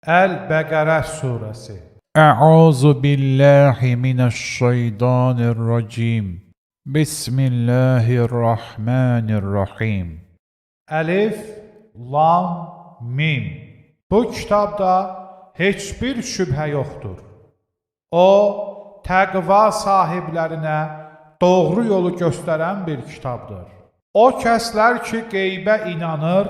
Əl-Bəqərə surəsi. Əuzu billahi minəşşeytanirracim. Bismillahirrahmanirrahim. Əlif, Lam, Mim. Bu kitabda heç bir şübhə yoxdur. O, təqva sahiblərinə doğru yolu göstərən bir kitabdır. O kəslər ki, qeybə inanır,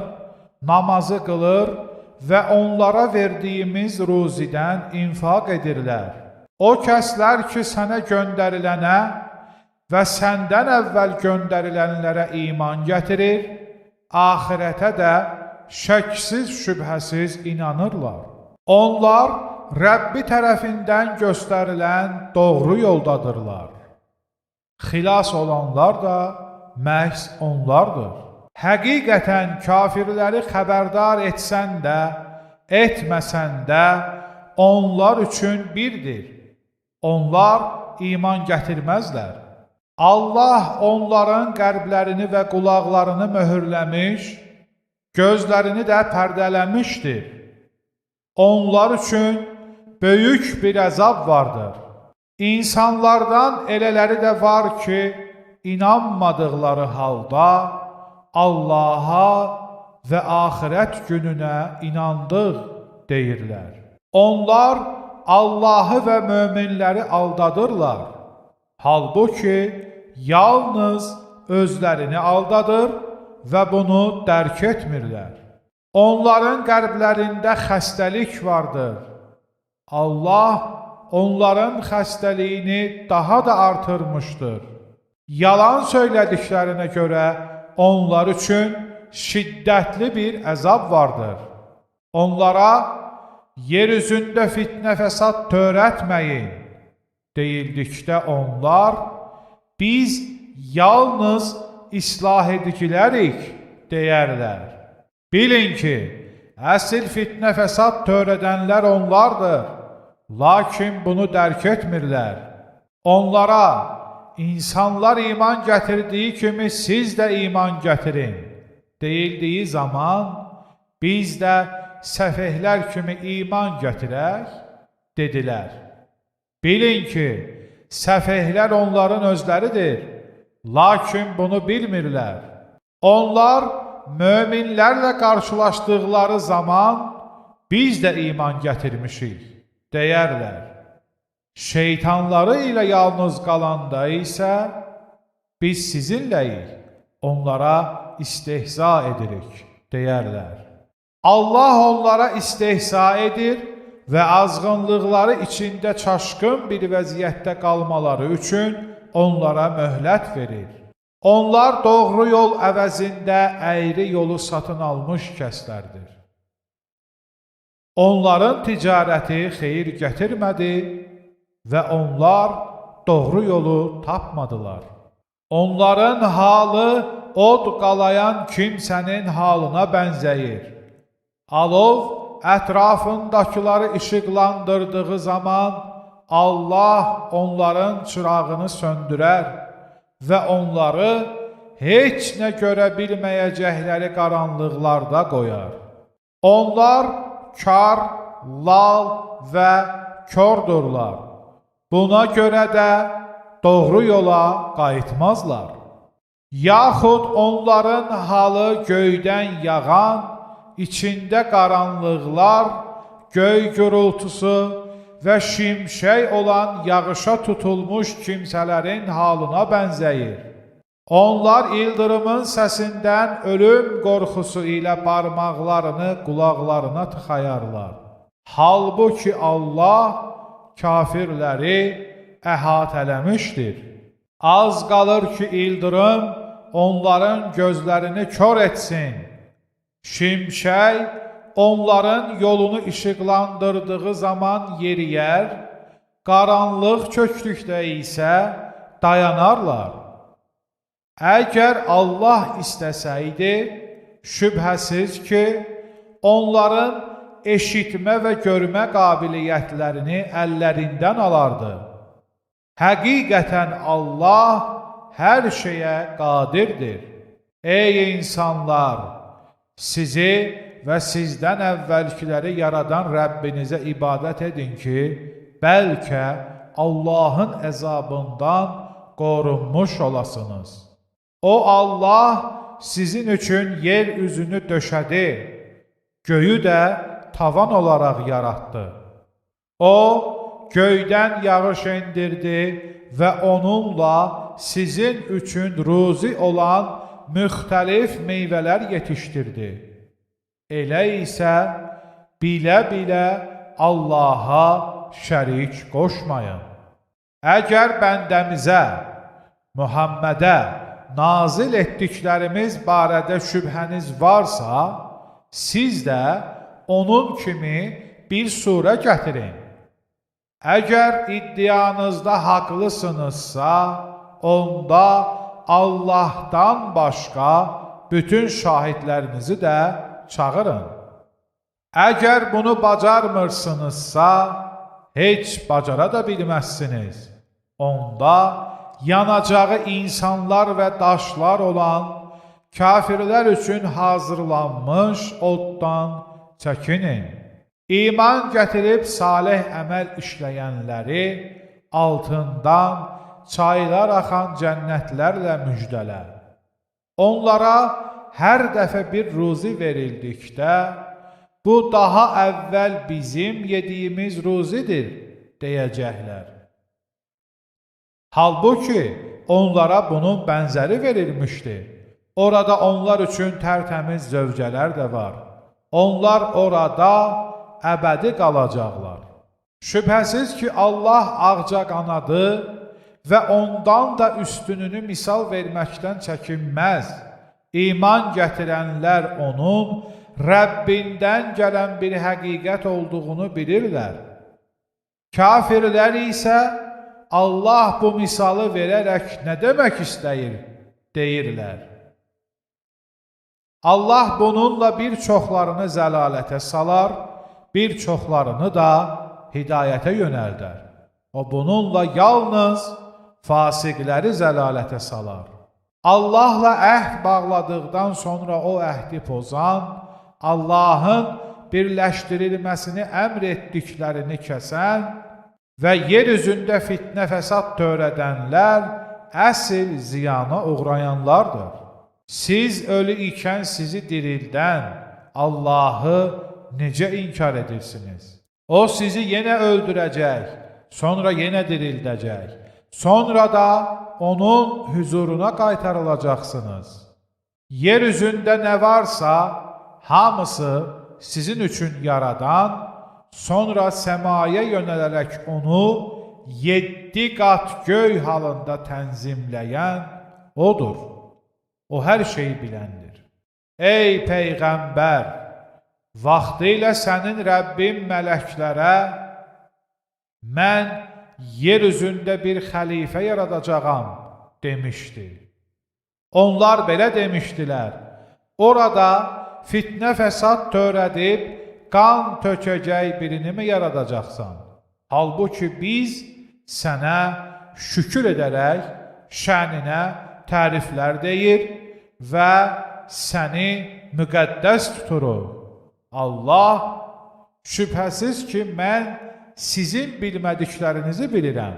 namazı qılır və onlara verdiyimiz ruzidən infaq edirlər. O kəslər ki, sənə göndərilənə və səndən əvvəl göndərilənlərə iman gətirir, axirətə də şəksiz şübhəsiz inanırlar. Onlar Rəbbi tərəfindən göstərilən doğru yoldadırlar. Xilas olanlar da məhz onlardır. Həqiqətən kafirləri xəbərdar etsən də, etməsən də, onlar üçün birdir. Onlar iman gətirməzlər. Allah onların qəlblərini və qulaqlarını möhürləmiş, gözlərini də pərdələmişdir. Onlar üçün böyük bir əzab vardır. İnsanlardan elələri də var ki, inanmadıqları halda Allaha və axirət gününə inandıq deyirlər. Onlar Allahı və möminləri aldadırlar. Halbuki yalnız özlərini aldadır və bunu dərk etmirlər. Onların qəlblərində xəstəlik vardır. Allah onların xəstəliyini daha da artırmışdır. Yalan söylədiklərinə görə onlar üçün şiddətli bir əzab vardır. Onlara yer üzündə fitnə fəsad törətməyin deyildikdə onlar, biz yalnız islah edicilərik deyərlər. Bilin ki, əsl fitnə fəsad törədənlər onlardır, lakin bunu dərk etmirlər. Onlara, İnsanlar iman gətirdiyi kimi siz də iman gətirin deyildiyi zaman biz də səfehlər kimi iman gətirək dedilər. Bilin ki, səfehlər onların özləridir, lakin bunu bilmirlər. Onlar möminlərlə qarşılaşdıqları zaman biz də iman gətirmişik deyərlər. Şeytanları ilə yalnız qalanda isə biz sizinləyik, onlara istehza edirik deyərlər. Allah onlara istehza edir və azğınlıqları içində çaşqın bir vəziyyətdə qalmaları üçün onlara möhlət verir. Onlar doğru yol əvəzində əyri yolu satın almış kəslərdir. Onların ticarəti xeyir gətirmədi və onlar doğru yolu tapmadılar. Onların halı od qalayan kimsənin halına bənzəyir. Alov ətrafındakıları işıqlandırdığı zaman Allah onların çırağını söndürər və onları heç nə görə bilməyəcəkləri qaranlıqlarda qoyar. Onlar kar, lal və kördürlər. Buna görə də doğru yola qayıtmazlar. Yaxud onların halı göydən yağan, içində qaranlıqlar, göy gürültüsü və şimşək olan yağışa tutulmuş kimsələrin halına bənzəyir. Onlar ildırımın səsindən ölüm qorxusu ilə barmaqlarını qulaqlarına tıxayarlar. Halbuki Allah kafirləri əhatələmişdir. Az qalır ki, ildırım onların gözlərini kör etsin. Şimşək onların yolunu işıqlandırdığı zaman yeriyər, qaranlıq çöktükdə isə dayanarlar. Əgər Allah istəsəydi, şübhəsiz ki, onların eşitmə və görmə qabiliyyətlərini əllərindən alardı. Həqiqətən Allah hər şeyə qadirdir. Ey insanlar! Sizi və sizdən əvvəlkiləri yaradan Rəbbinizə ibadət edin ki, bəlkə Allahın əzabından qorunmuş olasınız. O Allah sizin üçün yer üzünü döşədi, göyü də tavan olaraq yaratdı. O, göydən yağış endirdi və onunla sizin üçün ruzi olan müxtəlif meyvələr yetişdirdi. Elə isə bilə-bilə Allaha şərik qoşmayın. Əgər bəndəmizə, Muhammədə nazil etdiklərimiz barədə şübhəniz varsa, siz də onun kimi bir surə gətirin. Əgər iddianızda haqlısınızsa, onda Allahdan başqa bütün şahidlərinizi də çağırın. Əgər bunu bacarmırsınızsa, heç bacara da bilməzsiniz. Onda yanacağı insanlar və daşlar olan kafirlər üçün hazırlanmış oddan çəkinin. İman gətirib salih əməl işləyənləri altından çaylar axan cənnətlərlə müjdələ. Onlara hər dəfə bir ruzi verildikdə, bu daha əvvəl bizim yediyimiz ruzidir, deyəcəklər. Halbuki onlara bunun bənzəri verilmişdi. Orada onlar üçün tərtəmiz zövcələr də var. Onlar orada əbədi qalacaqlar. Şübhəsiz ki, Allah ağcaqanadı və ondan da üstününü misal verməkdən çəkinməz. İman gətirənlər onun Rəbbindən gələn bir həqiqət olduğunu bilirlər. Kafirlər isə Allah bu misalı verərək nə demək istəyir, deyirlər. Allah bununla bir çoxlarını zəlalətə salar, bir çoxlarını da hidayətə yönəldər. O bununla yalnız fasiqləri zəlalətə salar. Allahla əhd bağladıqdan sonra o əhdi pozan, Allahın birləşdirilməsini əmr etdiklərini kəsən və yer üzündə fitnə fəsad törədənlər əsl ziyana uğrayanlardır. Siz ölü ikən sizi dirildən Allahı necə inkar edirsiniz? O sizi yenə öldürəcək, sonra yenə dirildəcək, sonra da onun huzuruna qaytarılacaqsınız. Yer üzündə nə varsa, hamısı sizin üçün yaradan, sonra səmaya yönələrək onu 7 qat göy halında tənzimləyən odur. O hər şeyi biləndir. Ey Peyğəmbər! Vaxtilə sənin Rəbbin mələklərə mən yer üzündə bir xəlifə yaradacağam demişdi. Onlar belə demişdilər. Orada fitnə fəsad törədib qan tökəcək birini mi yaradacaqsan? Halbuki biz sənə şükür edərək şəninə təriflər deyir və səni müqəddəs tuturuq. Allah, şübhəsiz ki, mən sizin bilmədiklərinizi bilirəm,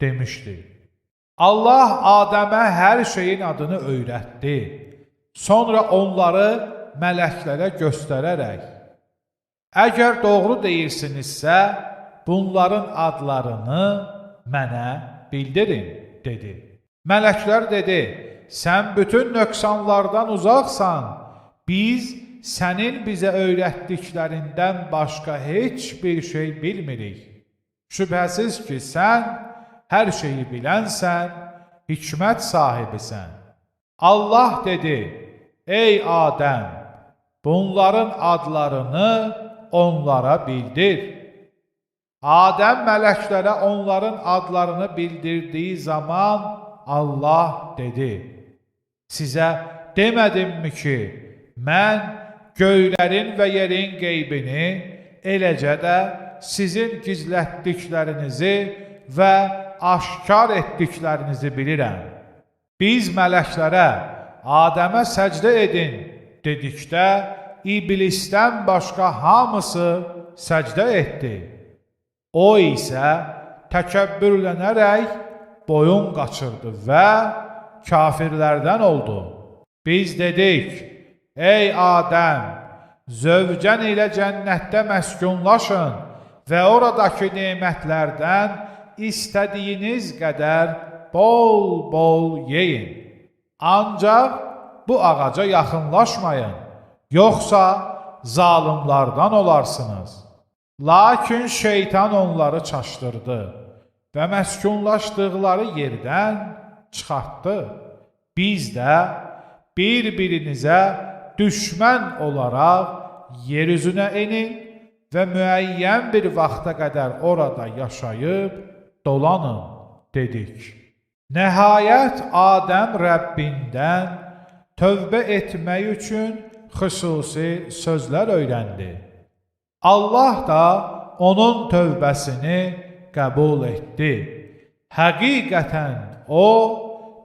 demişdi. Allah Adəmə hər şeyin adını öyrətdi. Sonra onları mələklərə göstərərək, əgər doğru deyirsinizsə, bunların adlarını mənə bildirin, dedi. Mələklər dedi, sən bütün nöqsanlardan uzaqsan, biz sənin bizə öyrətdiklərindən başqa heç bir şey bilmirik. Şübhəsiz ki, sən hər şeyi bilənsən, hikmət sahibisən. Allah dedi, ey Adəm, bunların adlarını onlara bildir. Adəm mələklərə onların adlarını bildirdiyi zaman Allah dedi, sizə demədimmi ki, mən göylərin və yerin qeybini, eləcə də sizin gizlətdiklərinizi və aşkar etdiklərinizi bilirəm. Biz mələklərə Adəmə səcdə edin dedikdə, iblisdən başqa hamısı səcdə etdi. O isə təkəbbürlənərək boyun qaçırdı və kafirlərdən oldu. Biz dedik, ey Adəm, zövcən ilə cənnətdə məskunlaşın və oradakı nemətlərdən istədiyiniz qədər bol-bol yeyin. Ancaq bu ağaca yaxınlaşmayın, yoxsa zalimlardan olarsınız. Lakin şeytan onları çaşdırdı və məskunlaşdıqları yerdən çıxartdı. Biz də bir-birinizə düşmən olaraq yer üzünə inin və müəyyən bir vaxta qədər orada yaşayıb dolanın, dedik. Nəhayət Adəm Rəbbindən tövbə etmək üçün xüsusi sözlər öyrəndi. Allah da onun tövbəsini qəbul etdi. Həqiqətən o,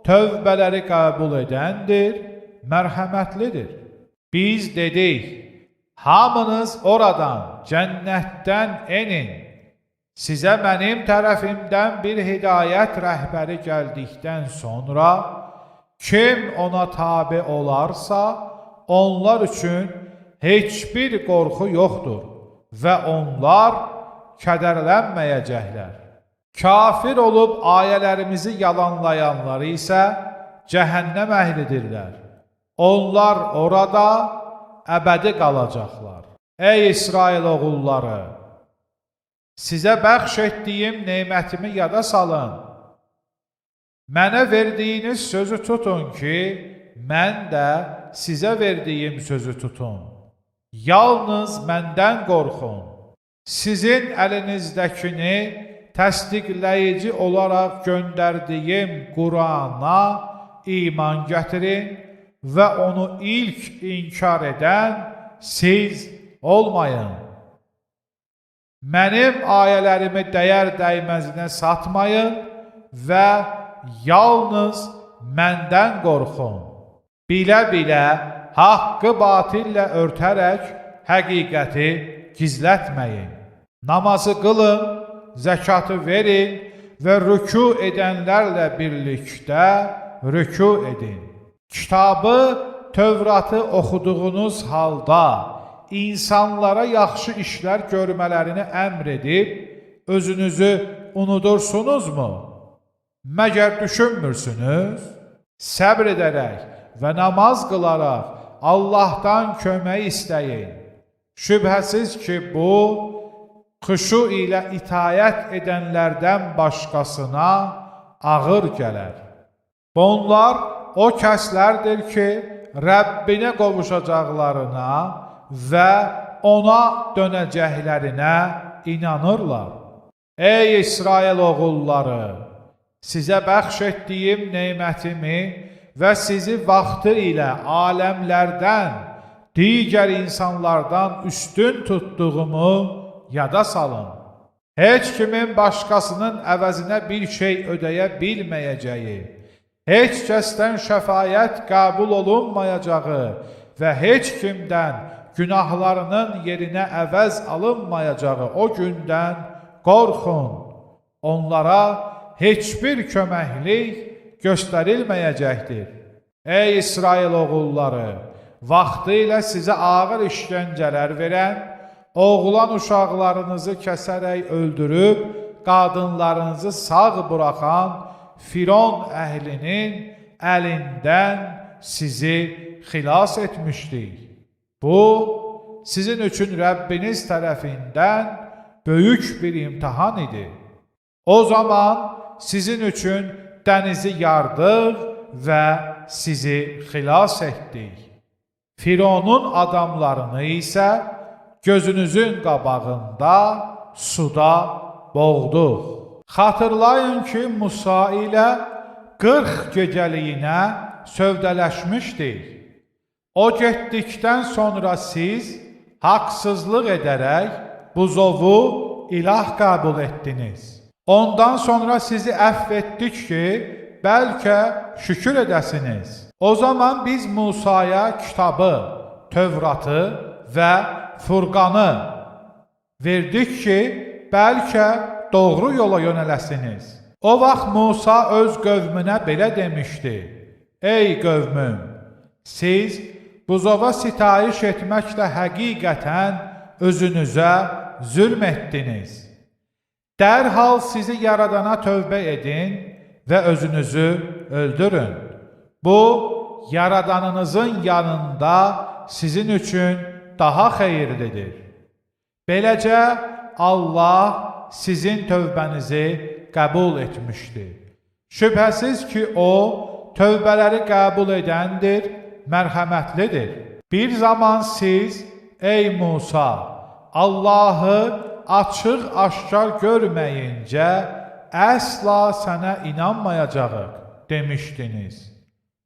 tövbələri qəbul edəndir, mərhəmətlidir. Biz dedik, hamınız oradan, cənnətdən enin. Sizə mənim tərəfimdən bir hidayət rəhbəri gəldikdən sonra, kim ona tabe olarsa, onlar üçün heç bir qorxu yoxdur və onlar kədərlənməyəcəklər. Kafir olub ayələrimizi yalanlayanları isə cəhənnəm əhlidirlər. Onlar orada əbədi qalacaqlar. Ey İsrail oğulları! Sizə bəxş etdiyim nemətimi yada salın. Mənə verdiyiniz sözü tutun ki, mən də sizə verdiyim sözü tutun. Yalnız məndən qorxun. Sizin əlinizdəkini təsdiqləyici olaraq göndərdiyim Qurana iman gətirin və onu ilk inkar edən siz olmayın. Mənim ayələrimi dəyər dəyməzinə satmayın və yalnız məndən qorxun. Bilə-bilə haqqı batillə örtərək həqiqəti gizlətməyin. Namazı qılın, zəkatı verin və rüku edənlərlə birlikdə rüku edin. Kitabı, Tövratı oxuduğunuz halda insanlara yaxşı işlər görmələrini əmr edib, özünüzü unudursunuzmu? Məgər düşünmürsünüz? Səbr edərək və namaz qılaraq Allahdan kömək istəyin. Şübhəsiz ki, bu, xuşu ilə itayət edənlərdən başqasına ağır gələr. Bunlar o kəslərdir ki, Rəbbinə qovuşacaqlarına və ona dönəcəklərinə inanırlar. Ey İsrail oğulları! Sizə bəxş etdiyim nemətimi və sizi vaxtı ilə aləmlərdən, digər insanlardan üstün tutduğumu yada salın. Heç kimin başqasının əvəzinə bir şey ödəyə bilməyəcəyi, heç kəsdən şəfaət qəbul olunmayacağı və heç kimdən günahlarının yerinə əvəz alınmayacağı o gündən qorxun. Onlara heç bir köməklik göstərilməyəcəkdir. Ey İsrail oğulları! Vaxtı ilə sizə ağır işgəncələr verən, oğlan uşaqlarınızı kəsərək öldürüb, qadınlarınızı sağ buraxan Firon əhlinin əlindən sizi xilas etmişdik. Bu, sizin üçün Rəbbiniz tərəfindən böyük bir imtihan idi. O zaman sizin üçün dənizi yardıq və sizi xilas etdik. Fironun adamlarını isə gözünüzün qabağında suda boğduq. Xatırlayın ki, Musa ilə 40 gecəliyinə sövdələşmişdik. O getdikdən sonra siz haqsızlıq edərək buzovu ilah qəbul etdiniz. Ondan sonra sizi əfv etdik ki, bəlkə şükür edəsiniz. O zaman biz Musaya kitabı, Tövratı və Furqanı verdik ki, bəlkə doğru yola yönələsiniz. O vaxt Musa öz qövmünə belə demişdi: Ey qövmüm, siz buzova sitayiş etməklə həqiqətən özünüzə zülm etdiniz. Dərhal sizi yaradana tövbə edin və özünüzü öldürün. Bu, yaradanınızın yanında sizin üçün daha xeyirlidir. Beləcə, Allah sizin tövbənizi qəbul etmişdir. Şübhəsiz ki, O, tövbələri qəbul edəndir, mərhəmətlidir. Bir zaman siz, ey Musa, Allahı açıq-aşkar görməyincə əsla sənə inanmayacağıq demişdiniz.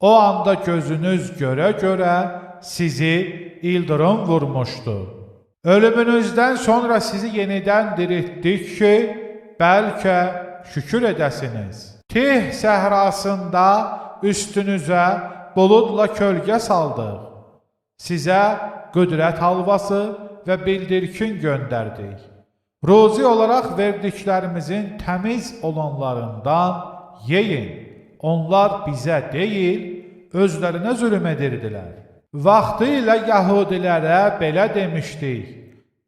O anda gözünüz görə-görə sizi ildırım vurmuşdu. Ölümünüzdən sonra sizi yenidən diriltdik ki, bəlkə şükür edəsiniz. Tih səhrasında üstünüzə buludla kölgə saldıq. Sizə qüdrət halvası və bildirkin göndərdik. Ruzi olaraq verdiklərimizin təmiz olanlarından yeyin. Onlar bizə deyil, özlərinə zülm edirdilər. Vaxtı ilə Yahudilərə belə demişdik: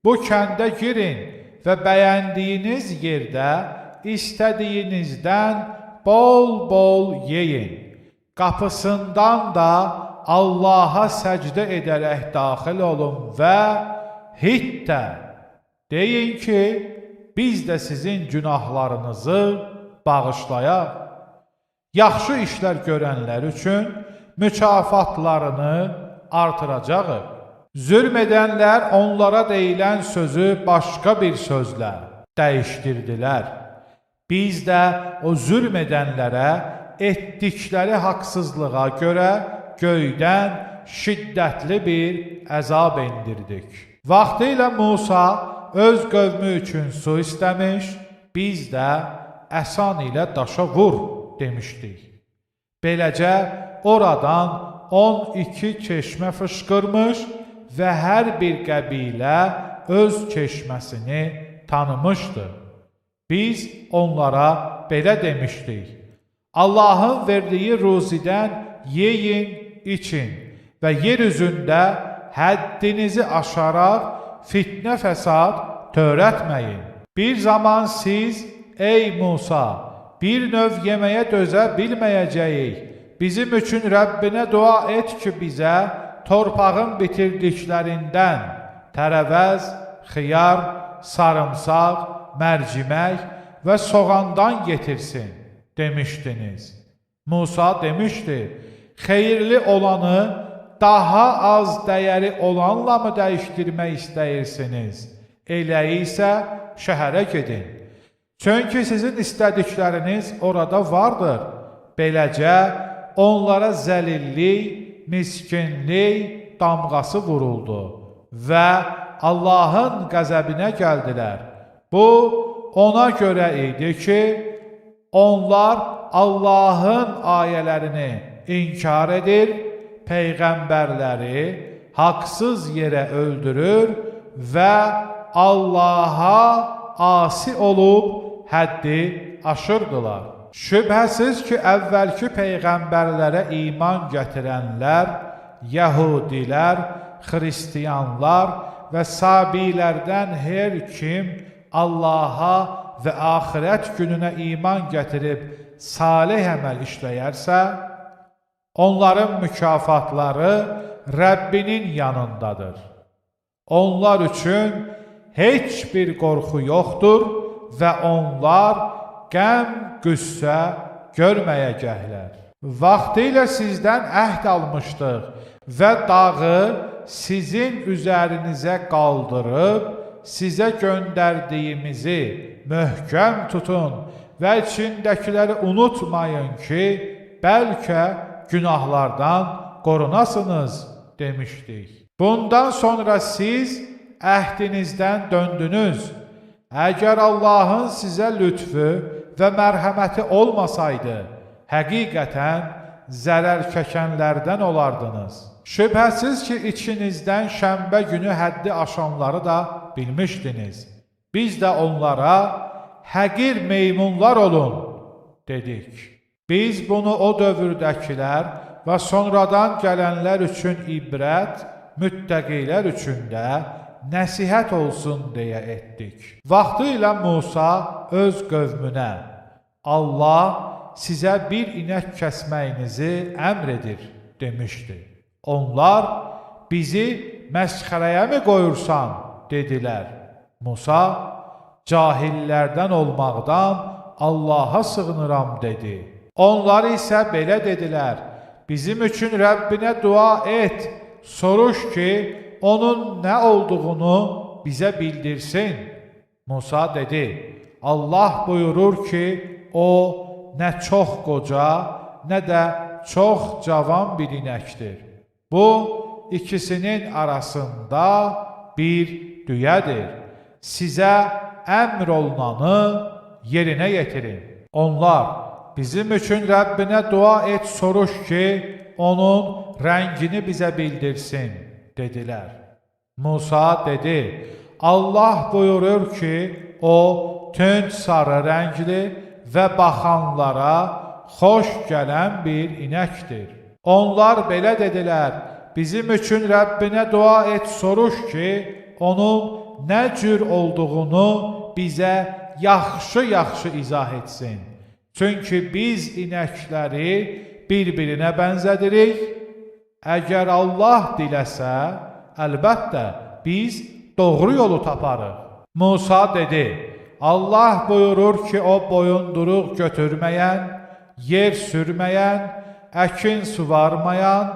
Bu kəndə girin və bəyəndiyiniz yerdə istədiyinizdən bol-bol yeyin. Qapısından da Allaha səcdə edərək daxil olun və hittə deyin ki, biz də sizin günahlarınızı bağışlayaq. Yaxşı işlər görənlər üçün mükafatlarını artıracağıq. Zülm edənlər onlara deyilən sözü başqa bir sözlə dəyişdirdilər. Biz də o zülm edənlərə etdikləri haqsızlığa görə göydən şiddətli bir əzab endirdik. Vaxtilə Musa öz qövmü üçün su istəmiş, biz də əsan ilə daşa vur demişdik. Beləcə oradan 12 çeşmə fışqırmış və hər bir qəbilə öz çeşməsini tanımışdı. Biz onlara belə demişdik: Allahın verdiyi ruzidən yeyin, için və yer üzündə həddinizi aşaraq fitnə fəsad törətməyin. Bir zaman siz, ey Musa, bir növ yeməyə dözə bilməyəcəyik. Bizim üçün Rəbbinə dua et ki, bizə torpağın bitirdiklərindən tərəvəz, xiyar, sarımsaq, mərcimək və soğandan getirsin demişdiniz. Musa demişdi: Xeyirli olanı daha az dəyəri olanla mı dəyişdirmək istəyirsiniz? Elə isə şəhərə gedin. Çünki sizin istədikləriniz orada vardır. Beləcə onlara zəlillik, miskinlik damğası vuruldu və Allahın qəzəbinə gəldilər. Bu, ona görə idi ki, onlar Allahın ayələrini inkar edir, peyğəmbərləri haqsız yerə öldürür və Allaha asi olub həddi aşırdılar. Şübhəsiz ki, əvvəlki peyğəmbərlərə iman gətirənlər, Yəhudilər, Xristiyanlar və Sabilərdən hər kim Allaha və axirət gününə iman gətirib salih əməl işləyərsə, onların mükafatları Rəbbinin yanındadır. Onlar üçün heç bir qorxu yoxdur və onlar qəm, qüssə görməyəcəklər. Vaxtilə sizdən əhd almışdıq və dağı sizin üzərinizə qaldırıb, sizə göndərdiyimizi möhkəm tutun və içindəkiləri unutmayın ki, bəlkə günahlardan qorunasınız demişdik. Bundan sonra siz əhdinizdən döndünüz. Əgər Allahın sizə lütfü və mərhəməti olmasaydı, həqiqətən zərər çəkənlərdən olardınız. Şübhəsiz ki, içinizdən şənbə günü həddi aşanları da bilmişdiniz. Biz də onlara həqir meymunlar olun dedik. Biz bunu o dövrdəkilər və sonradan gələnlər üçün ibrət, müttəqilər üçün də nəsihət olsun deyə etdik. Vaxtilə Musa öz qövmünə, Allah sizə bir inək kəsməyinizi əmr edir demişdi. Onlar, bizi məsxərəyə mi qoyursan, dedilər. Musa, cahillərdən olmaqdan Allaha sığınıram, dedi. Onlar isə belə dedilər, bizim üçün Rəbbinə dua et, soruş ki, onun nə olduğunu bizə bildirsin. Musa dedi, Allah buyurur ki, o nə çox qoca, nə də çox cavan bir inəkdir. Bu, ikisinin arasında bir düyədir. Sizə əmr olunanı yerinə yetirin. Onlar, bizim üçün Rəbbinə dua et, soruş ki, onun rəngini bizə bildirsin, dedilər. Musa dedi, Allah buyurur ki, o tünd sarı rəngli və baxanlara xoş gələn bir inəkdir. Onlar belə dedilər, bizim üçün Rəbbinə dua et, soruş ki, onun nə cür olduğunu bizə yaxşı-yaxşı izah etsin. Çünki biz inəkləri bir-birinə bənzədirik. Əgər Allah diləsə, əlbəttə biz doğru yolu taparıq. Musa dedi, Allah buyurur ki, o boyunduruq götürməyən, yer sürməyən, əkin suvarmayan,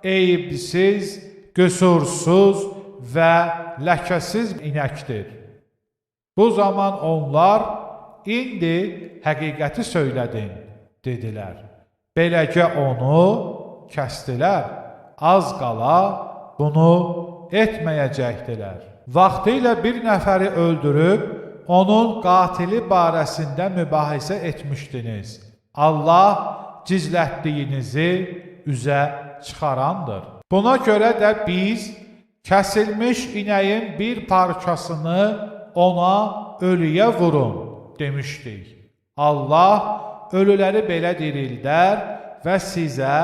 eyibsiz, qüsursuz və ləkəsiz inəkdir. Bu zaman onlar, indi həqiqəti söylədin, dedilər. Beləcə onu kəstilər, az qala bunu etməyəcəkdilər. Vaxtilə bir nəfəri öldürüb, onun qatili barəsində mübahisə etmişdiniz. Allah gizlətdiyinizi üzə çıxarandır. Buna görə də biz kəsilmiş inəyin bir parçasını ona ölüyə vurun demişdik. Allah ölüləri belə dirildər və sizə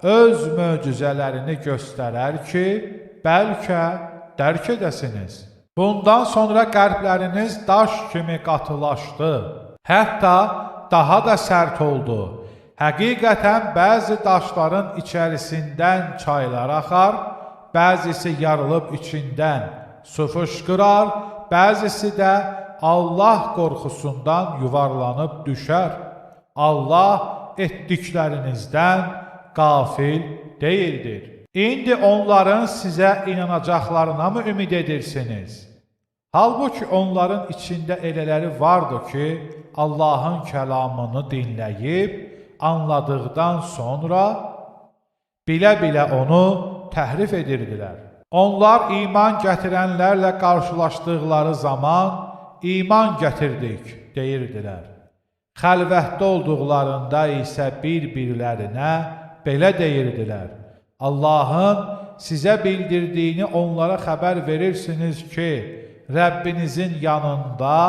öz möcüzələrini göstərər ki, bəlkə dərk edəsiniz. Bundan sonra qəlbləriniz daş kimi qatılaşdı, hətta daha da sərt oldu. Həqiqətən bəzi daşların içərisindən çaylar axar, bəzisi yarılıb içindən su fışqırar, bəzisi də Allah qorxusundan yuvarlanıb düşər. Allah etdiklərinizdən qafil deyildir. İndi onların sizə inanacaqlarına mı ümid edirsiniz? Halbuki onların içində elələri vardı ki, Allahın kəlamını dinləyib, anladıqdan sonra bilə-bilə onu təhrif edirdilər. Onlar iman gətirənlərlə qarşılaşdıqları zaman iman gətirdik, deyirdilər. Xəlvətdə olduqlarında isə bir-birlərinə belə deyirdilər. Allahın sizə bildirdiyini onlara xəbər verirsiniz ki, Rəbbinizin yanında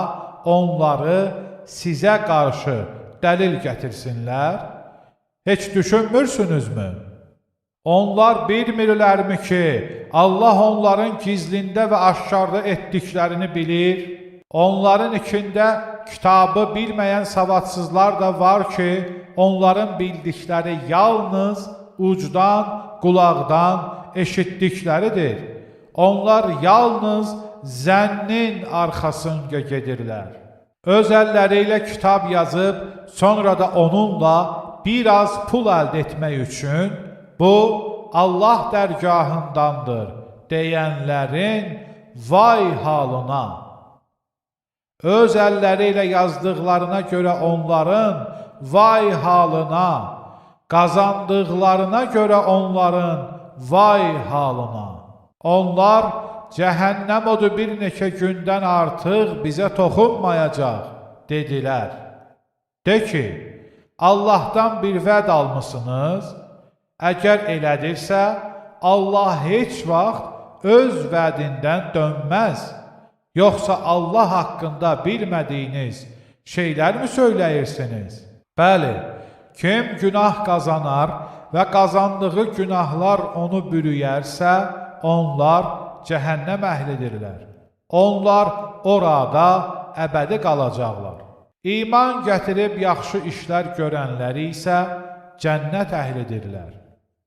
onları sizə qarşı dəlil gətirsinlər. Heç düşünmürsünüzmü? Onlar bilmirlərmi ki, Allah onların gizlində və aşkarda etdiklərini bilir? Onların içində kitabı bilməyən savadsızlar da var ki, onların bildikləri yalnız ucdan, qulaqdan eşitdikləridir. Onlar yalnız zənnin arxasınca gedirlər. Öz əlləri ilə kitab yazıb, sonra da onunla biraz pul əldə etmək üçün, bu Allah dərgahındandır deyənlərin vay halına. Öz əlləri ilə yazdıqlarına görə onların vay halına, qazandıqlarına görə onların vay halına. Onlar cəhənnəm odu bir neçə gündən artıq bizə toxunmayacaq, dedilər. De ki, Allahdan bir vəd almısınız? Əgər elədirsə, Allah heç vaxt öz vədindən dönməz. Yoxsa Allah haqqında bilmədiyiniz şeylər mi söyləyirsiniz? Bəli, kim günah qazanar və qazandığı günahlar onu bürüyərsə, onlar cəhənnəm əhlidirlər. Onlar orada əbədi qalacaqlar. İman gətirib yaxşı işlər görənləri isə cənnət əhlidirlər.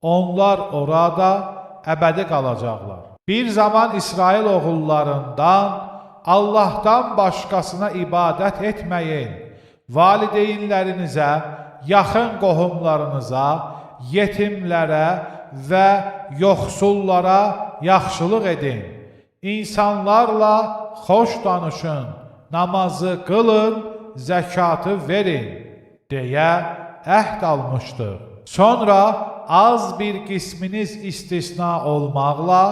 Onlar orada əbədi qalacaqlar. Bir zaman İsrail oğullarından Allahdan başqasına ibadət etməyin, valideynlərinizə, yaxın qohumlarınıza, yetimlərə və yoxsullara yaxşılıq edin. İnsanlarla xoş danışın, namazı qılın, zəkatı verin, deyə əhd almışdır. Sonra az bir qisminiz istisna olmaqla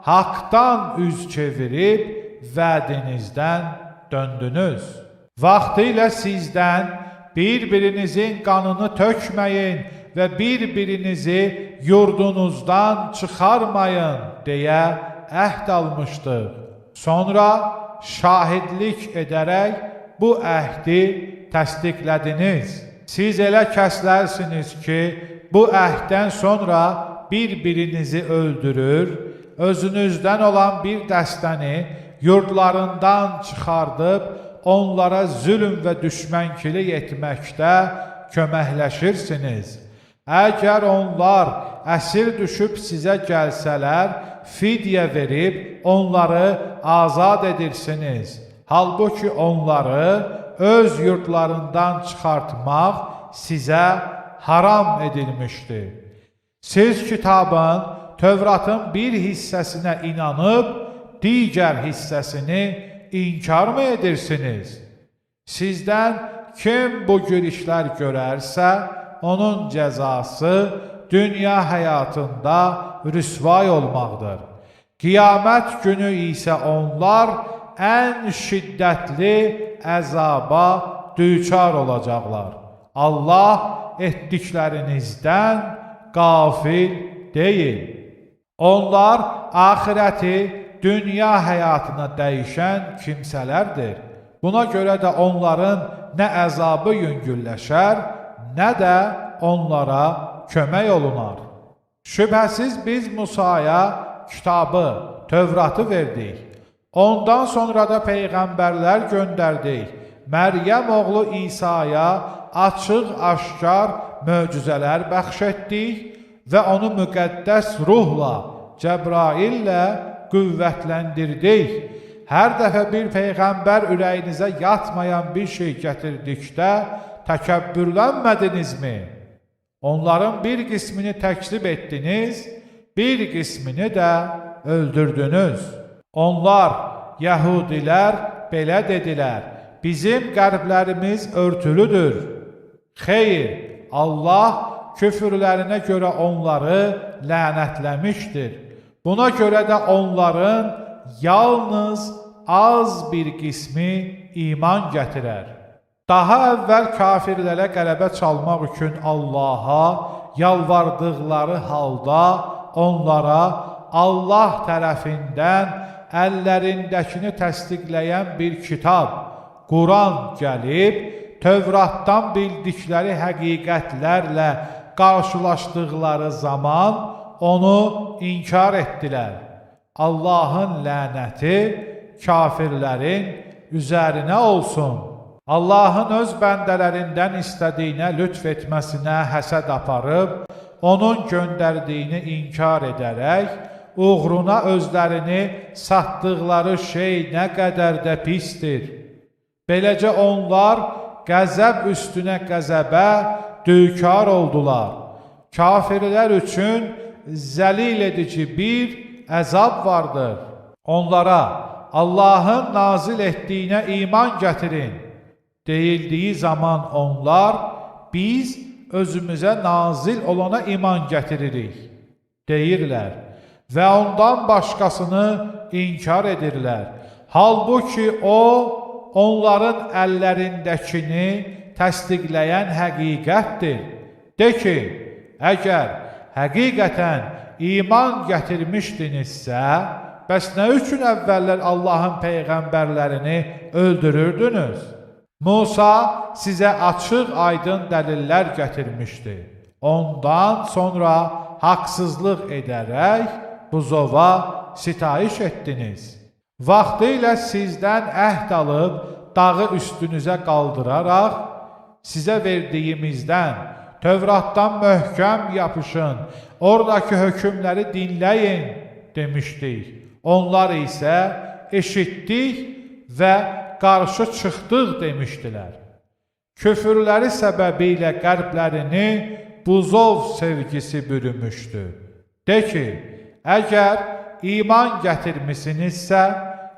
haqdan üz çevirib vədinizdən döndünüz. Vaxtilə sizdən bir-birinizin qanını tökməyin və bir-birinizi yurdunuzdan çıxarmayın deyə əhd almışdır. Sonra şahidlik edərək bu əhdi təsdiqlədiniz. Siz elə kəslərsiniz ki, bu əhddən sonra bir-birinizi öldürür, özünüzdən olan bir dəstəni yurdlarından çıxardıb, onlara zülm və düşmənkilik etməkdə köməkləşirsiniz. Əgər onlar əsir düşüb sizə gəlsələr, fidyə verib onları azad edirsiniz. Halbuki onları öz yurtlarından çıxartmaq sizə haram edilmişdir. Siz kitabın, Tövratın bir hissəsinə inanıb, digər hissəsini inkar mı edirsiniz? Sizdən kim bu girişlər görərsə, onun cəzası dünya həyatında rüsvay olmaqdır. Qiyamət günü isə onlar ən şiddətli əzaba düçar olacaqlar. Allah etdiklərinizdən qafil deyil. Onlar axirəti dünya həyatına dəyişən kimsələrdir. Buna görə də onların nə əzabı yüngülləşər, nə də onlara kömək olunar. Şübhəsiz biz Musaya kitabı, Tövratı verdik. Ondan sonra da peyğəmbərlər göndərdik. Məryəm oğlu İsa'ya açıq-aşkar möcüzələr bəxş etdik və onu müqəddəs ruhla, Cəbraillə qüvvətləndirdik. Hər dəfə bir peyğəmbər ürəyinizə yatmayan bir şey gətirdikdə təkəbbürlənmədinizmi? Onların bir qismini təkzib etdiniz, bir qismini də öldürdünüz. Onlar, Yəhudilər belə dedilər, bizim qəlblərimiz örtülüdür. Xeyr, Allah küfürlərinə görə onları lənətləmişdir. Buna görə də onların yalnız az bir qismi iman gətirər. Daha əvvəl kafirlərə qələbə çalmaq üçün Allaha yalvardıqları halda onlara Allah tərəfindən əllərindəkini təsdiqləyən bir kitab, Quran gəlib, Tövratdan bildikləri həqiqətlərlə qarşılaşdıqları zaman onu inkar etdilər. Allahın lənəti kafirlərin üzərinə olsun. Allahın öz bəndələrindən istədiyinə lütf etməsinə həsəd aparıb, onun göndərdiyini inkar edərək, uğruna özlərini satdıqları şey nə qədər də pisdir. Beləcə onlar qəzəb üstünə qəzəbə düçar oldular. Kafirlər üçün zəlil edici bir əzab vardır. Onlara Allahın nazil etdiyinə iman gətirin deyildiyi zaman onlar, biz özümüzə nazil olana iman gətiririk deyirlər və ondan başqasını inkar edirlər. Halbuki o, onların əllərindəkini təsdiqləyən həqiqətdir. De ki, əgər həqiqətən iman gətirmişdinizsə, bəs nə üçün əvvəllər Allahın peyğəmbərlərini öldürürdünüz? Musa sizə açıq aydın dəlillər gətirmişdi. Ondan sonra haqsızlıq edərək buzova sitayiş etdiniz. Vaxtilə sizdən əhd alıb dağı üstünüzə qaldıraraq, sizə verdiyimizdən, Tövratdan möhkəm yapışın, oradakı hökmləri dinləyin demişdik. Onlar isə eşitdik və qarşı çıxdıq demişdilər. Küfürləri səbəbilə qəlblərini buzov sevgisi bürümüşdü. De ki, əgər iman gətirmisinizsə,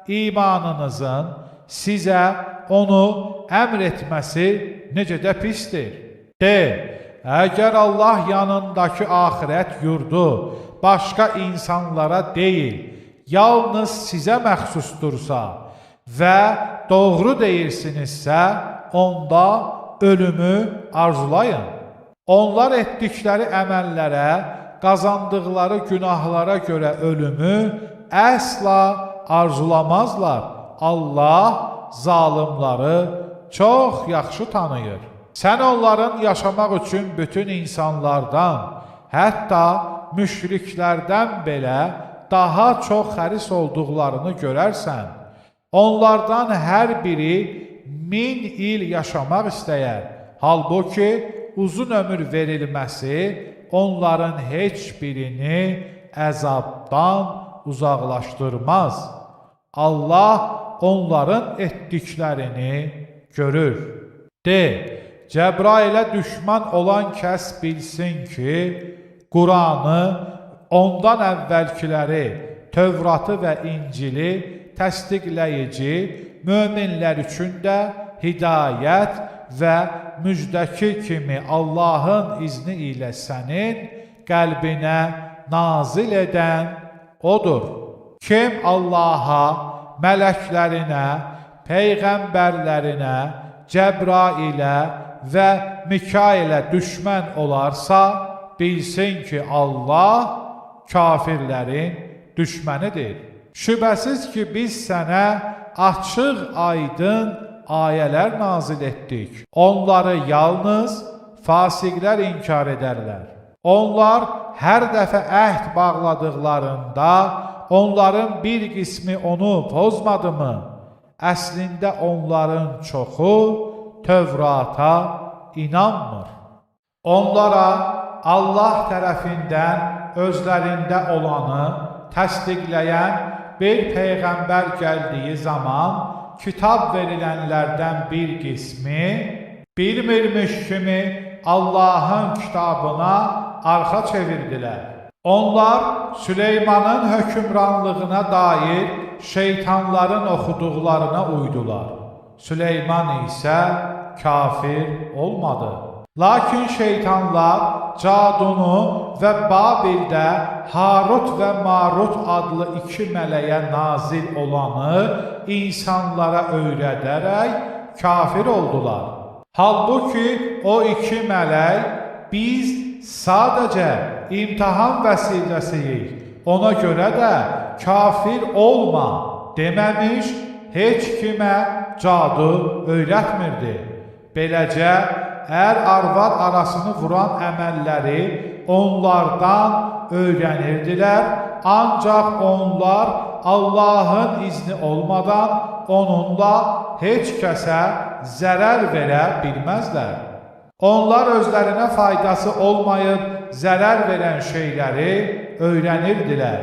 imanınızın sizə onu əmr etməsi necə də pisdir. De, əgər Allah yanındakı axirət yurdu başqa insanlara deyil, yalnız sizə məxsusdursa və doğru deyirsinizsə, onda ölümü arzulayın. Onlar etdikləri əməllərə, qazandıqları günahlara görə ölümü əsla arzulamazlar. Allah zalimları çox yaxşı tanıyır. Sən onların yaşamaq üçün bütün insanlardan, hətta müşriklərdən belə daha çox xəris olduqlarını görərsən. Onlardan hər biri 1000 il yaşamaq istəyər. Halbuki uzun ömür verilməsi onların heç birini əzabdan uzaqlaşdırmaz. Allah onların etdiklərini görür. De, Cəbrailə düşman olan kəs bilsin ki, Quranı, ondan əvvəlkiləri, Tövratı və İncili təsdiqləyici, möminlər üçün də hidayət və müjdəki kimi Allahın izni ilə sənin qəlbinə nazil edən odur. Kim Allaha, mələklərinə, peyğəmbərlərinə, Cəbrailə və Mikailə düşmən olarsa, bilsin ki, Allah kafirlərin düşmənidir. Şübhəsiz ki, biz sənə açıq, aydın ayələr nazil etdik. Onları yalnız fasiqlər inkar edərlər. Onlar hər dəfə əhd bağladıqlarında, onların bir qismi onu pozmadımı? Əslində onların çoxu Tövrata inanmır. Onlara Allah tərəfindən özlərində olanı təsdiqləyən bir peyğəmbər gəldiyi zaman kitab verilənlərdən bir qismi bilmirmiş kimi Allahın kitabına arxa çevirdilər. Onlar Süleymanın hökmranlığına dair şeytanların oxuduqlarına uydular. Süleyman isə kafir olmadı. Lakin şeytanlar Cadunu və Babildə Harut və Marut adlı iki mələyə nazil olanı insanlara öyrədərək kafir oldular. Halbuki o iki mələk biz sadəcə imtahan vəsiləsiyik, ona görə də kafir olma deməmiş, heç kimə cadu öyrətmirdi. Beləcə, ər-arvad arasını vuran əməlləri onlardan öyrənirdilər, ancaq onlar Allahın izni olmadan onunla heç kəsə zərər verə bilməzlər. Onlar özlərinə faydası olmayıb zərər verən şeyləri öyrənirdilər.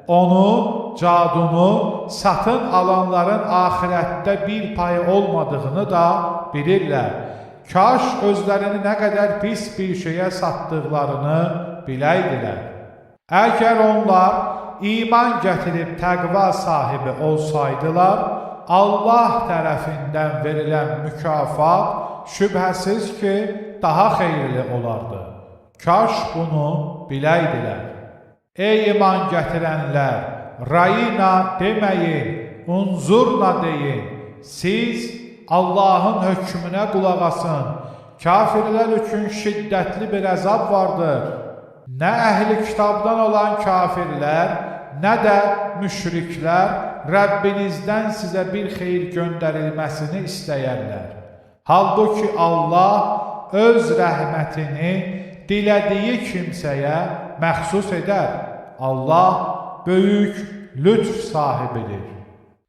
Onu, cadunu satın alanların axirətdə bir payı olmadığını da bilirlər. Kaş özlərini nə qədər pis bir şeyə satdıqlarını biləydilər. Əgər onlar iman gətirib təqva sahibi olsaydılar, Allah tərəfindən verilən mükafat şübhəsiz ki, daha xeyirli olardı. Kaş bunu biləydilər. Ey iman gətirənlər, Rayina deməyin, unzurna deyin. Siz Allahın hökmünə qulaq asın. Kafirlər üçün şiddətli bir əzab vardır. Nə əhli kitabdan olan kafirlər, nə də müşriklər Rəbbinizdən sizə bir xeyir göndərilməsini istəyərlər. Halbuki Allah öz rəhmətini dilədiyi kimsəyə məxsus edər. Allah böyük lütf sahibidir.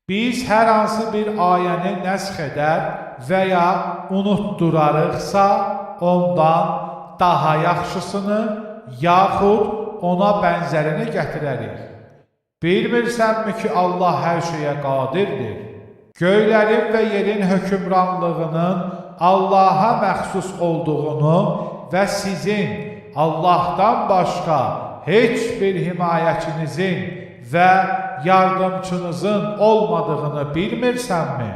Biz hər hansı bir ayəni nəsx edər və ya unutdurarıqsa, ondan daha yaxşısını, yaxud ona bənzərini gətirərik. Bilmirsənmi ki, Allah hər şeyə qadirdir? Göylərin və yerin hökmranlığının Allaha məxsus olduğunu və sizin Allahdan başqa heç bir himayəçinizin və yardımçınızın olmadığını bilmirsənmi?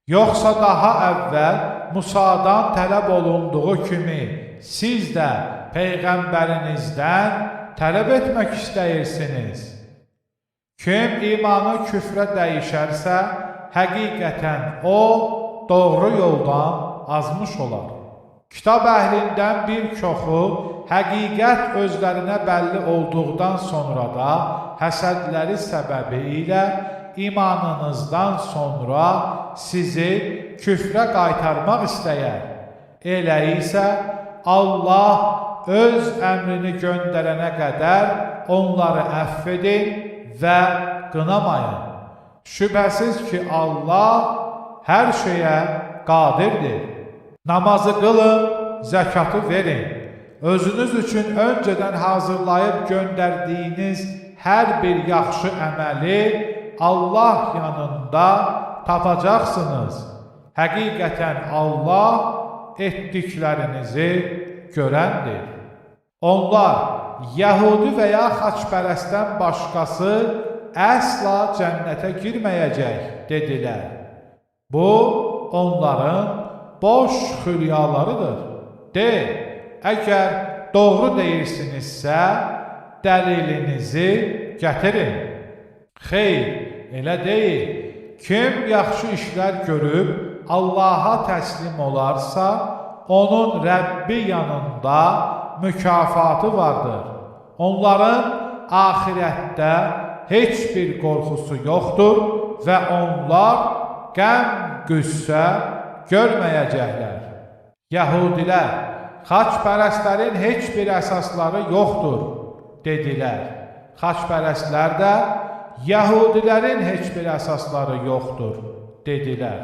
Yoxsa daha əvvəl Musadan tələb olunduğu kimi siz də Peyğəmbərinizdən tələb etmək istəyirsiniz? Kim imanı küfrə dəyişərsə, həqiqətən o doğru yoldan azmış olar. Kitab əhlindən bir çoxu həqiqət özlərinə bəlli olduqdan sonra da həsədləri səbəbi ilə imanınızdan sonra sizi küfrə qaytarmaq istəyər. Elə isə Allah öz əmrini göndərənə qədər onları əfv edin və qınamayın. Şübhəsiz ki, Allah hər şeyə qadirdir. Namazı qılın, zəkatı verin. Özünüz üçün öncədən hazırlayıb göndərdiyiniz hər bir yaxşı əməli Allah yanında tapacaqsınız. Həqiqətən Allah etdiklərinizi görəndir. Onlar Yəhudi və ya xaçpərəstdən başqası əsla cənnətə girməyəcək, dedilər. Bu, onların boş xülyalarıdır. De, əgər doğru deyirsinizsə, dəlilinizi gətirin. Xeyr, elə deyil. Kim yaxşı işlər görüb Allaha təslim olarsa, onun Rəbbi yanında mükafatı vardır. Onların axirətdə heç bir qorxusu yoxdur və onlar qəm, qüssə görməyəcəklər. Yəhudilər, xaçpərəstlərin heç bir əsasları yoxdur, dedilər. Xaçpərəstlər də, Yəhudilərin heç bir əsasları yoxdur, dedilər.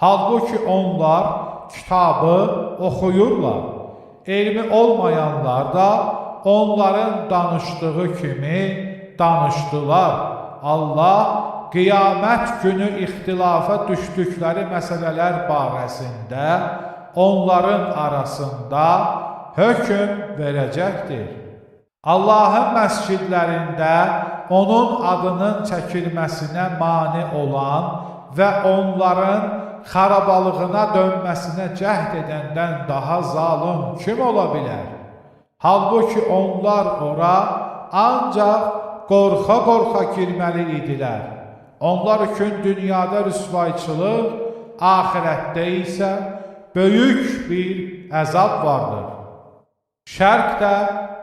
Halbuki onlar kitabı oxuyurlar. Elmi olmayanlar da onların danışdığı kimi danışdılar. Allah qiyamət günü ixtilafa düşdükləri məsələlər barəsində onların arasında hökm verəcəkdir. Allahın məscidlərində onun adının çəkilməsinə mane olan və onların xarabalığına dönməsinə cəhd edəndən daha zalım kim ola bilər? Halbuki onlar ora ancaq qorxa-qorxa girməli idilər. Onlar üçün dünyada rüsvayçılıq, axirətdə isə böyük bir əzab vardır. Şərq də,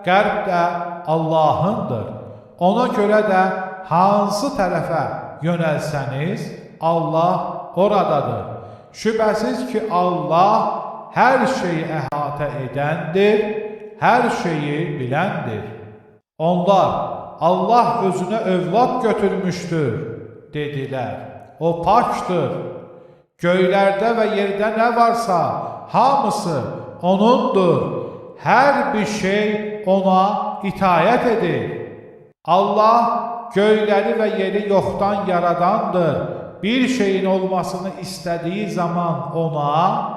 qərb də Allahındır. Ona görə də hansı tərəfə yönəlsəniz, Allah oradadır. Şübhəsiz ki, Allah hər şeyi əhatə edəndir, hər şeyi biləndir. Onlar, Allah özünə övlad götürmüşdür, dedilər. O pakdır. Göylərdə və yerdə nə varsa, hamısı O'nundur. Hər bir şey O'na itayət edir. Allah göyləri və yeri yoxdan yaradandır. Bir şeyin olmasını istədiyi zaman ona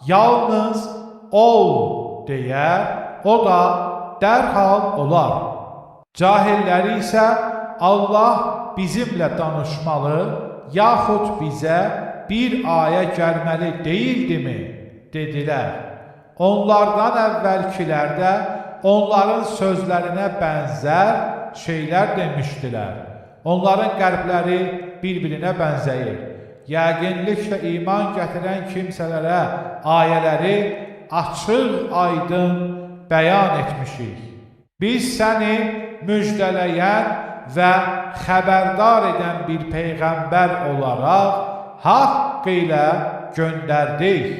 yalnız ol deyər, o da dərhal olar. Cahilləri isə Allah bizimlə danışmalı, yaxud bizə bir ayə gəlməli deyildimi, dedilər. Onlardan əvvəlkilər də onların sözlərinə bənzər şeylər demişdilər. Onların qəlbləri bir-birinə bənzəyir. Yəqinliklə iman gətirən kimsələrə ayələri açıq, aydın bəyan etmişik. Biz səni müjdələyən və xəbərdar edən bir peyğəmbər olaraq haqq ilə göndərdik.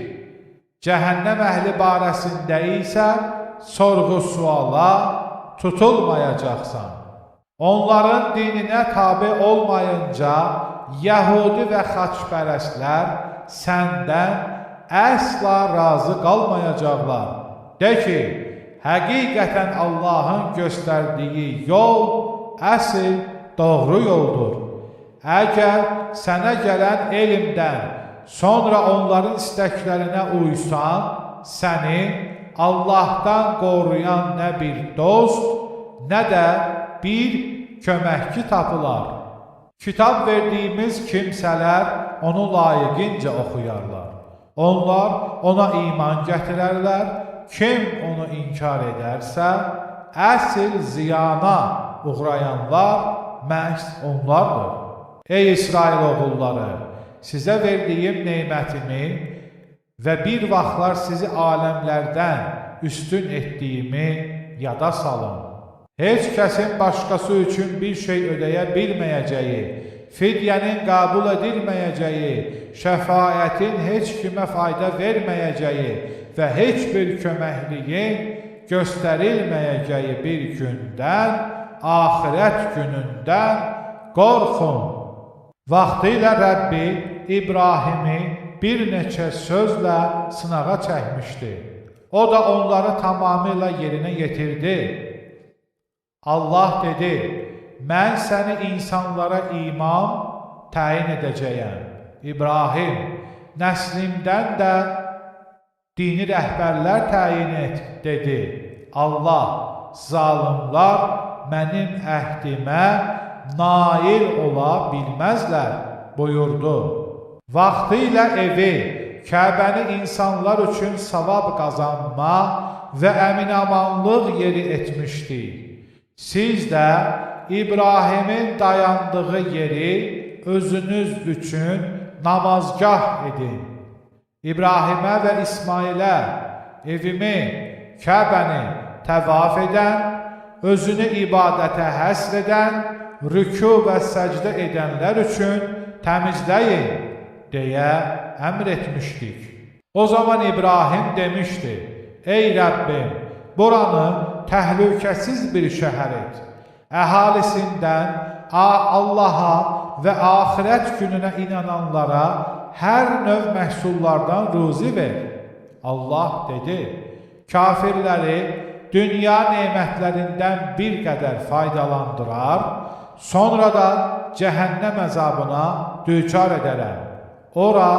Cəhənnəm əhli barəsində isə sorğu-suala tutulmayacaqsan. Onların dininə tabe olmayınca Yəhudi və xaçpərəstlər səndən əsla razı qalmayacaqlar. De ki, həqiqətən Allahın göstərdiyi yol əsl doğru yoldur. Əgər sənə gələn elmdən sonra onların istəklərinə uysan, səni Allahdan qoruyan nə bir dost, nə də bir köməkçi tapılar. Kitab verdiyimiz kimsələr onu layiqincə oxuyarlar. Onlar ona iman gətirərlər. Kim onu inkar edərsə, əsl ziyana uğrayanlar məhz onlardır. Ey İsrail oğulları, sizə verdiyim neymətimi və bir vaxtlar sizi aləmlərdən üstün etdiyimi yada salın. Heç kəsin başqası üçün bir şey ödəyə bilməyəcəyi, fidyənin qəbul edilməyəcəyi, şəfaətin heç kimə fayda verməyəcəyi və heç bir köməkliyin göstərilməyəcəyi bir gündən, axirət günündən qorxun. Vaxtilə Rəbbi İbrahimi bir neçə sözlə sınağa çəkmişdi. O da onları tamamilə yerinə yetirdi. Allah dedi, mən səni insanlara imam təyin edəcəyəm. İbrahim, nəslimdən də dini rəhbərlər təyin et, dedi. Allah, zalimlar mənim əhdimə nail ola bilməzlər, buyurdu. Vaxtilə evi, Kəbəni insanlar üçün savab qazanma və əminamanlıq yeri etmişdik. Siz də İbrahimin dayandığı yeri özünüz üçün namazgah edin. İbrahimə və İsmailə evimi, Kəbəni təvaf edən, özünü ibadətə həsr edən, rükû və səcdə edənlər üçün təmizləyin, deyə əmr etmişdik. O zaman İbrahim demişdi, ey Rəbbim, buranı təhlükəsiz bir şəhər et. Əhalisindən Allaha və axirət gününə inananlara hər növ məhsullardan ruzi ver. Allah dedi, kafirləri dünya nemətlərindən bir qədər faydalandırar, sonra da cəhənnəm əzabına düçar edərəm. Ora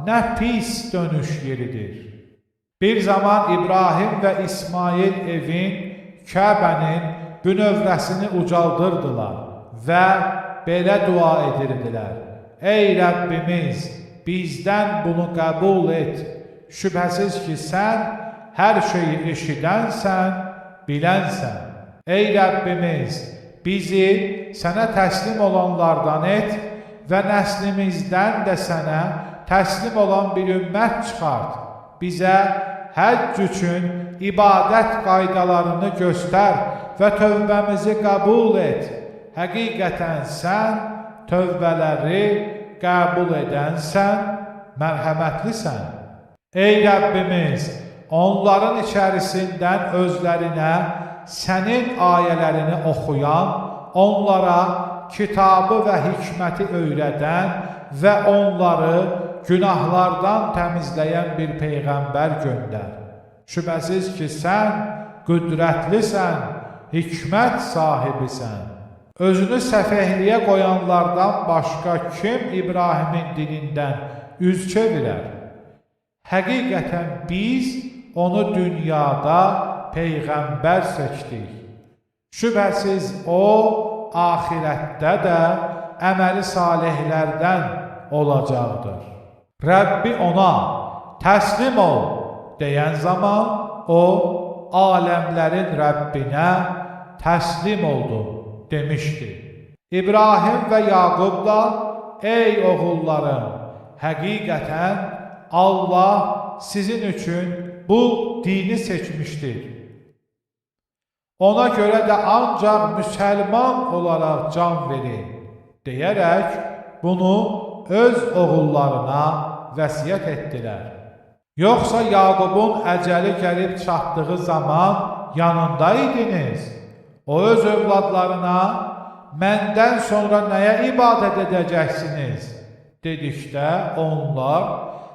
nə pis dönüş yeridir. Bir zaman İbrahim və İsmail evin, Kəbənin bünövrəsini ucaldırdılar və belə dua edirdilər. Ey Rəbbimiz, bizdən bunu qəbul et. Şübhəsiz ki, sən hər şeyi eşidənsən, bilənsən. Ey Rəbbimiz, bizi sənə təslim olanlardan et və nəslimizdən də sənə təslim olan bir ümmət çıxart. Bizə həcc üçün ibadət qaydalarını göstər və tövbəmizi qəbul et. Həqiqətən sən tövbələri qəbul edənsən, mərhəmətlisən. Ey Rəbbimiz, onların içərisindən özlərinə sənin ayələrini oxuyan, onlara kitabı və hikməti öyrədən və onları günahlardan təmizləyən bir peyğəmbər göndər. Şübhəsiz ki, sən qüdrətlisən, hikmət sahibisən. Özünü səfehliyə qoyanlardan başqa kim İbrahimin dinindən üz çevirər? Həqiqətən biz onu dünyada peyğəmbər seçdik. Şübhəsiz o, axirətdə də əməli salihlərdən olacaqdır. Rəbbi ona təslim ol deyən zaman o, aləmlərin Rəbbinə təslim oldu demişdi. İbrahim və Yaqub da, ey oğullarım, həqiqətən Allah sizin üçün bu dini seçmişdir. Ona görə də ancaq müsəlman olaraq can verin, deyərək bunu öz oğullarına vəsiyyət etdilər. Yoxsa Yaqubun əcəli gəlib çatdığı zaman yanında idiniz. O öz övladlarına, məndən sonra nəyə ibadət edəcəksiniz? Dedikdə onlar,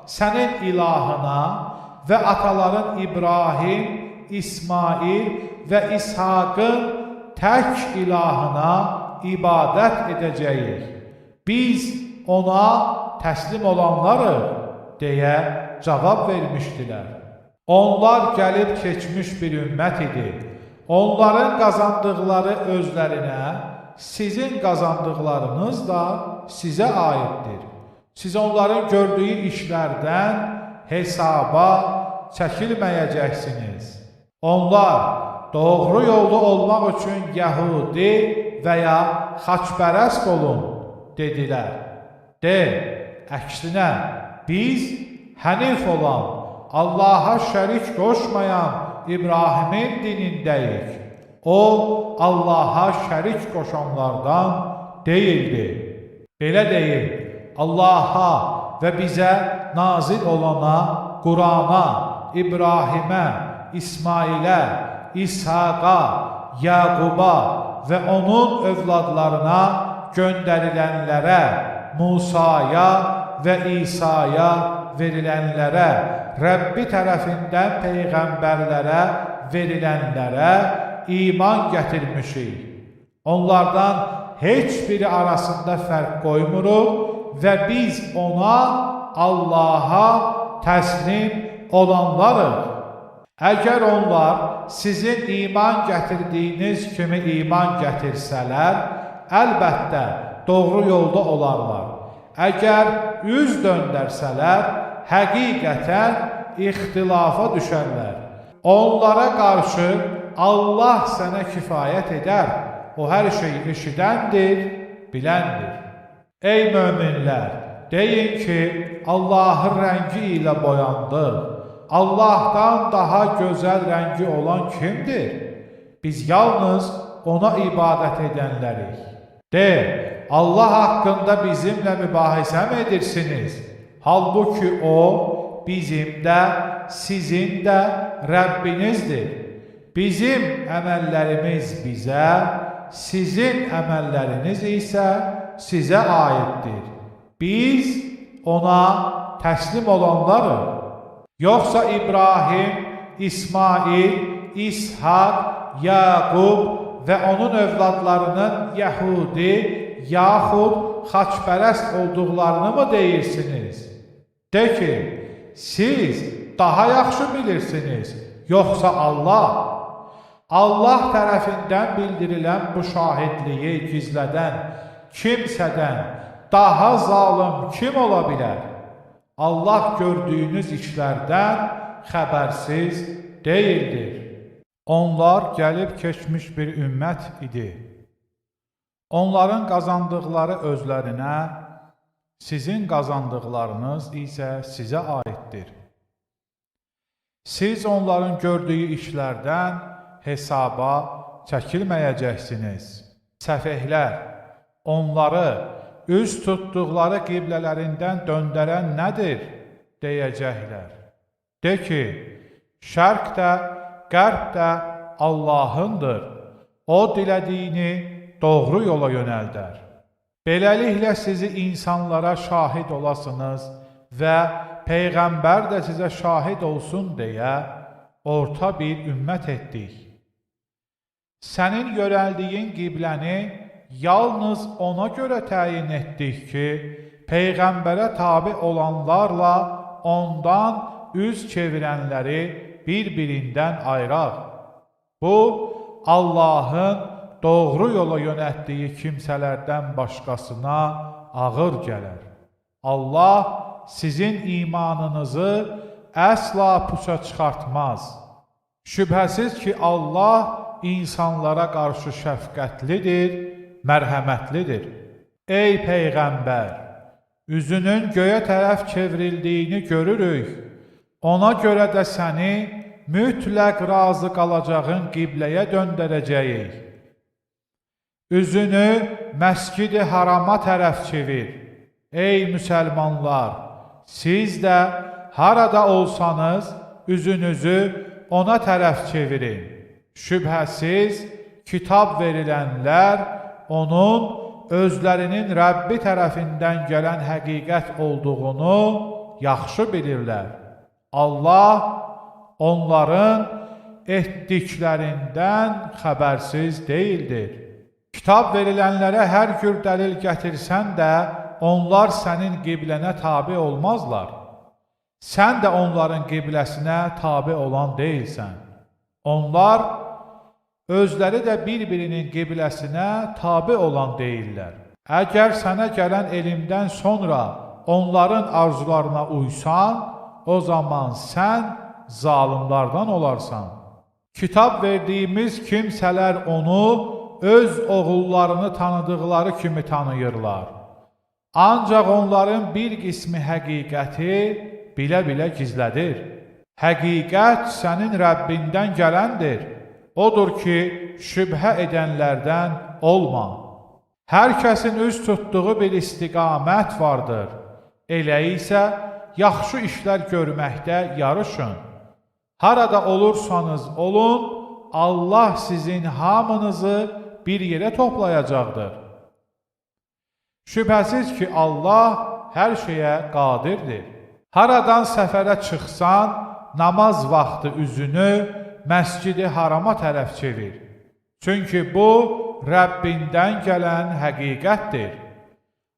sənin ilahına və ataların İbrahim, İsmail və İshaqın tək ilahına ibadət edəcəyik. Biz ona təslim olanlarıq, deyə cavab vermişdilər. Onlar gəlib keçmiş bir ümmət idi. Onların qazandıqları özlərinə, sizin qazandıqlarınız da sizə aiddir. Siz onların gördüyü işlərdən hesaba çəkilməyəcəksiniz. Onlar doğru yolda olmaq üçün Yəhudi və ya xaçpərəst olun, dedilər. Əksinə, biz hənif olan, Allaha şərik qoşmayan İbrahimin dinindəyik. O, Allaha şərik qoşanlardan deyildi. Belə deyil, Allaha və bizə nazil olana, Qurana, İbrahimə, İsmailə, İshaqa, Yaquba və onun övladlarına göndərilənlərə, Musaya və İsa'ya verilənlərə, Rəbbi tərəfindən peyğəmbərlərə verilənlərə iman gətirmişik. Onlardan heç biri arasında fərq qoymuruq və biz ona, Allaha təslim olanlarıq. Əgər onlar sizin iman gətirdiyiniz kimi iman gətirsələr, əlbəttə doğru yolda olarlar. Əgər üz döndərsələr, həqiqətən ixtilafa düşərlər. Onlara qarşı Allah sənə kifayət edər. O hər şeyi eşidəndir, biləndir. Ey möminlər, deyin ki, Allahın rəngi ilə boyandı. Allahdan daha gözəl rəngi olan kimdir? Biz yalnız ona ibadət edənlərik. Allah haqqında bizimlə mübahisə mi edirsiniz? Halbuki o, bizim də, sizin də Rəbbinizdir. Bizim əməllərimiz bizə, sizin əməlləriniz isə sizə aiddir. Biz ona təslim olanlarıq. Yoxsa İbrahim, İsmail, İshaq, Yaqub və onun övladlarının Yəhudi, yaxud xaçpərəst olduqlarını mı deyirsiniz? De ki, siz daha yaxşı bilirsiniz, yoxsa Allah? Allah tərəfindən bildirilən bu şahidliyi gizlədən kimsədən daha zalım kim ola bilər? Allah gördüyünüz işlərdən xəbərsiz deyildir. Onlar gəlib keçmiş bir ümmət idi. Onların qazandıqları özlərinə, sizin qazandıqlarınız isə sizə aiddir. Siz onların gördüyü işlərdən hesaba çəkilməyəcəksiniz. Səfehlər, onları üz tutduqları qiblələrindən döndərən nədir? Deyəcəklər. De ki, şərq də, qərb də Allahındır. O dilədiyini doğru yola yönəldər. Beləliklə sizi insanlara şahid olasınız və Peyğəmbər də sizə şahid olsun deyə orta bir ümmət etdik. Sənin yönəldiyin qibləni yalnız ona görə təyin etdik ki, Peyğəmbərə tabi olanlarla ondan üz çevirənləri bir-birindən ayıraq. Bu, Allahın doğru yola yönəltdiyi kimsələrdən başqasına ağır gələr. Allah sizin imanınızı əsla puça çıxartmaz. Şübhəsiz ki, Allah insanlara qarşı şəfqətlidir, mərhəmətlidir. Ey Peyğəmbər, üzünün göyə tərəf çevrildiyini görürük. Ona görə də səni mütləq razı qalacağın qibləyə döndərəcəyik. Üzünü Məscid-i Harama tərəf çevir. Ey müsəlmanlar, siz də harada olsanız üzünüzü ona tərəf çevirin. Şübhəsiz, kitab verilənlər onun özlərinin Rəbbi tərəfindən gələn həqiqət olduğunu yaxşı bilirlər. Allah onların etdiklərindən xəbərsiz deyildir. Kitab verilənlərə hər cür dəlil gətirsən də, onlar sənin qiblənə tabe olmazlar. Sən də onların qibləsinə tabe olan deyilsən. Onlar özləri də bir-birinin qibləsinə tabe olan deyirlər. Əgər sənə gələn elmdən sonra onların arzularına uysan, o zaman sən zalimlardan olarsan. Kitab verdiyimiz kimsələr onu öz oğullarını tanıdıqları kimi tanıyırlar. Ancaq onların bir qismi həqiqəti bilə-bilə gizlədir. Həqiqət sənin Rəbbindən gələndir. Odur ki, şübhə edənlərdən olma. Hər kəsin üz tutduğu bir istiqamət vardır. Elə isə yaxşı işlər görməkdə yarışın. Harada olursanız olun, Allah sizin hamınızı bir yerə toplayacaqdır. Şübhəsiz ki, Allah hər şeyə qadirdir. Haradan səfərə çıxsan, namaz vaxtı üzünü Məscid-i Harama tərəf çevir. Çünki bu, Rəbbindən gələn həqiqətdir.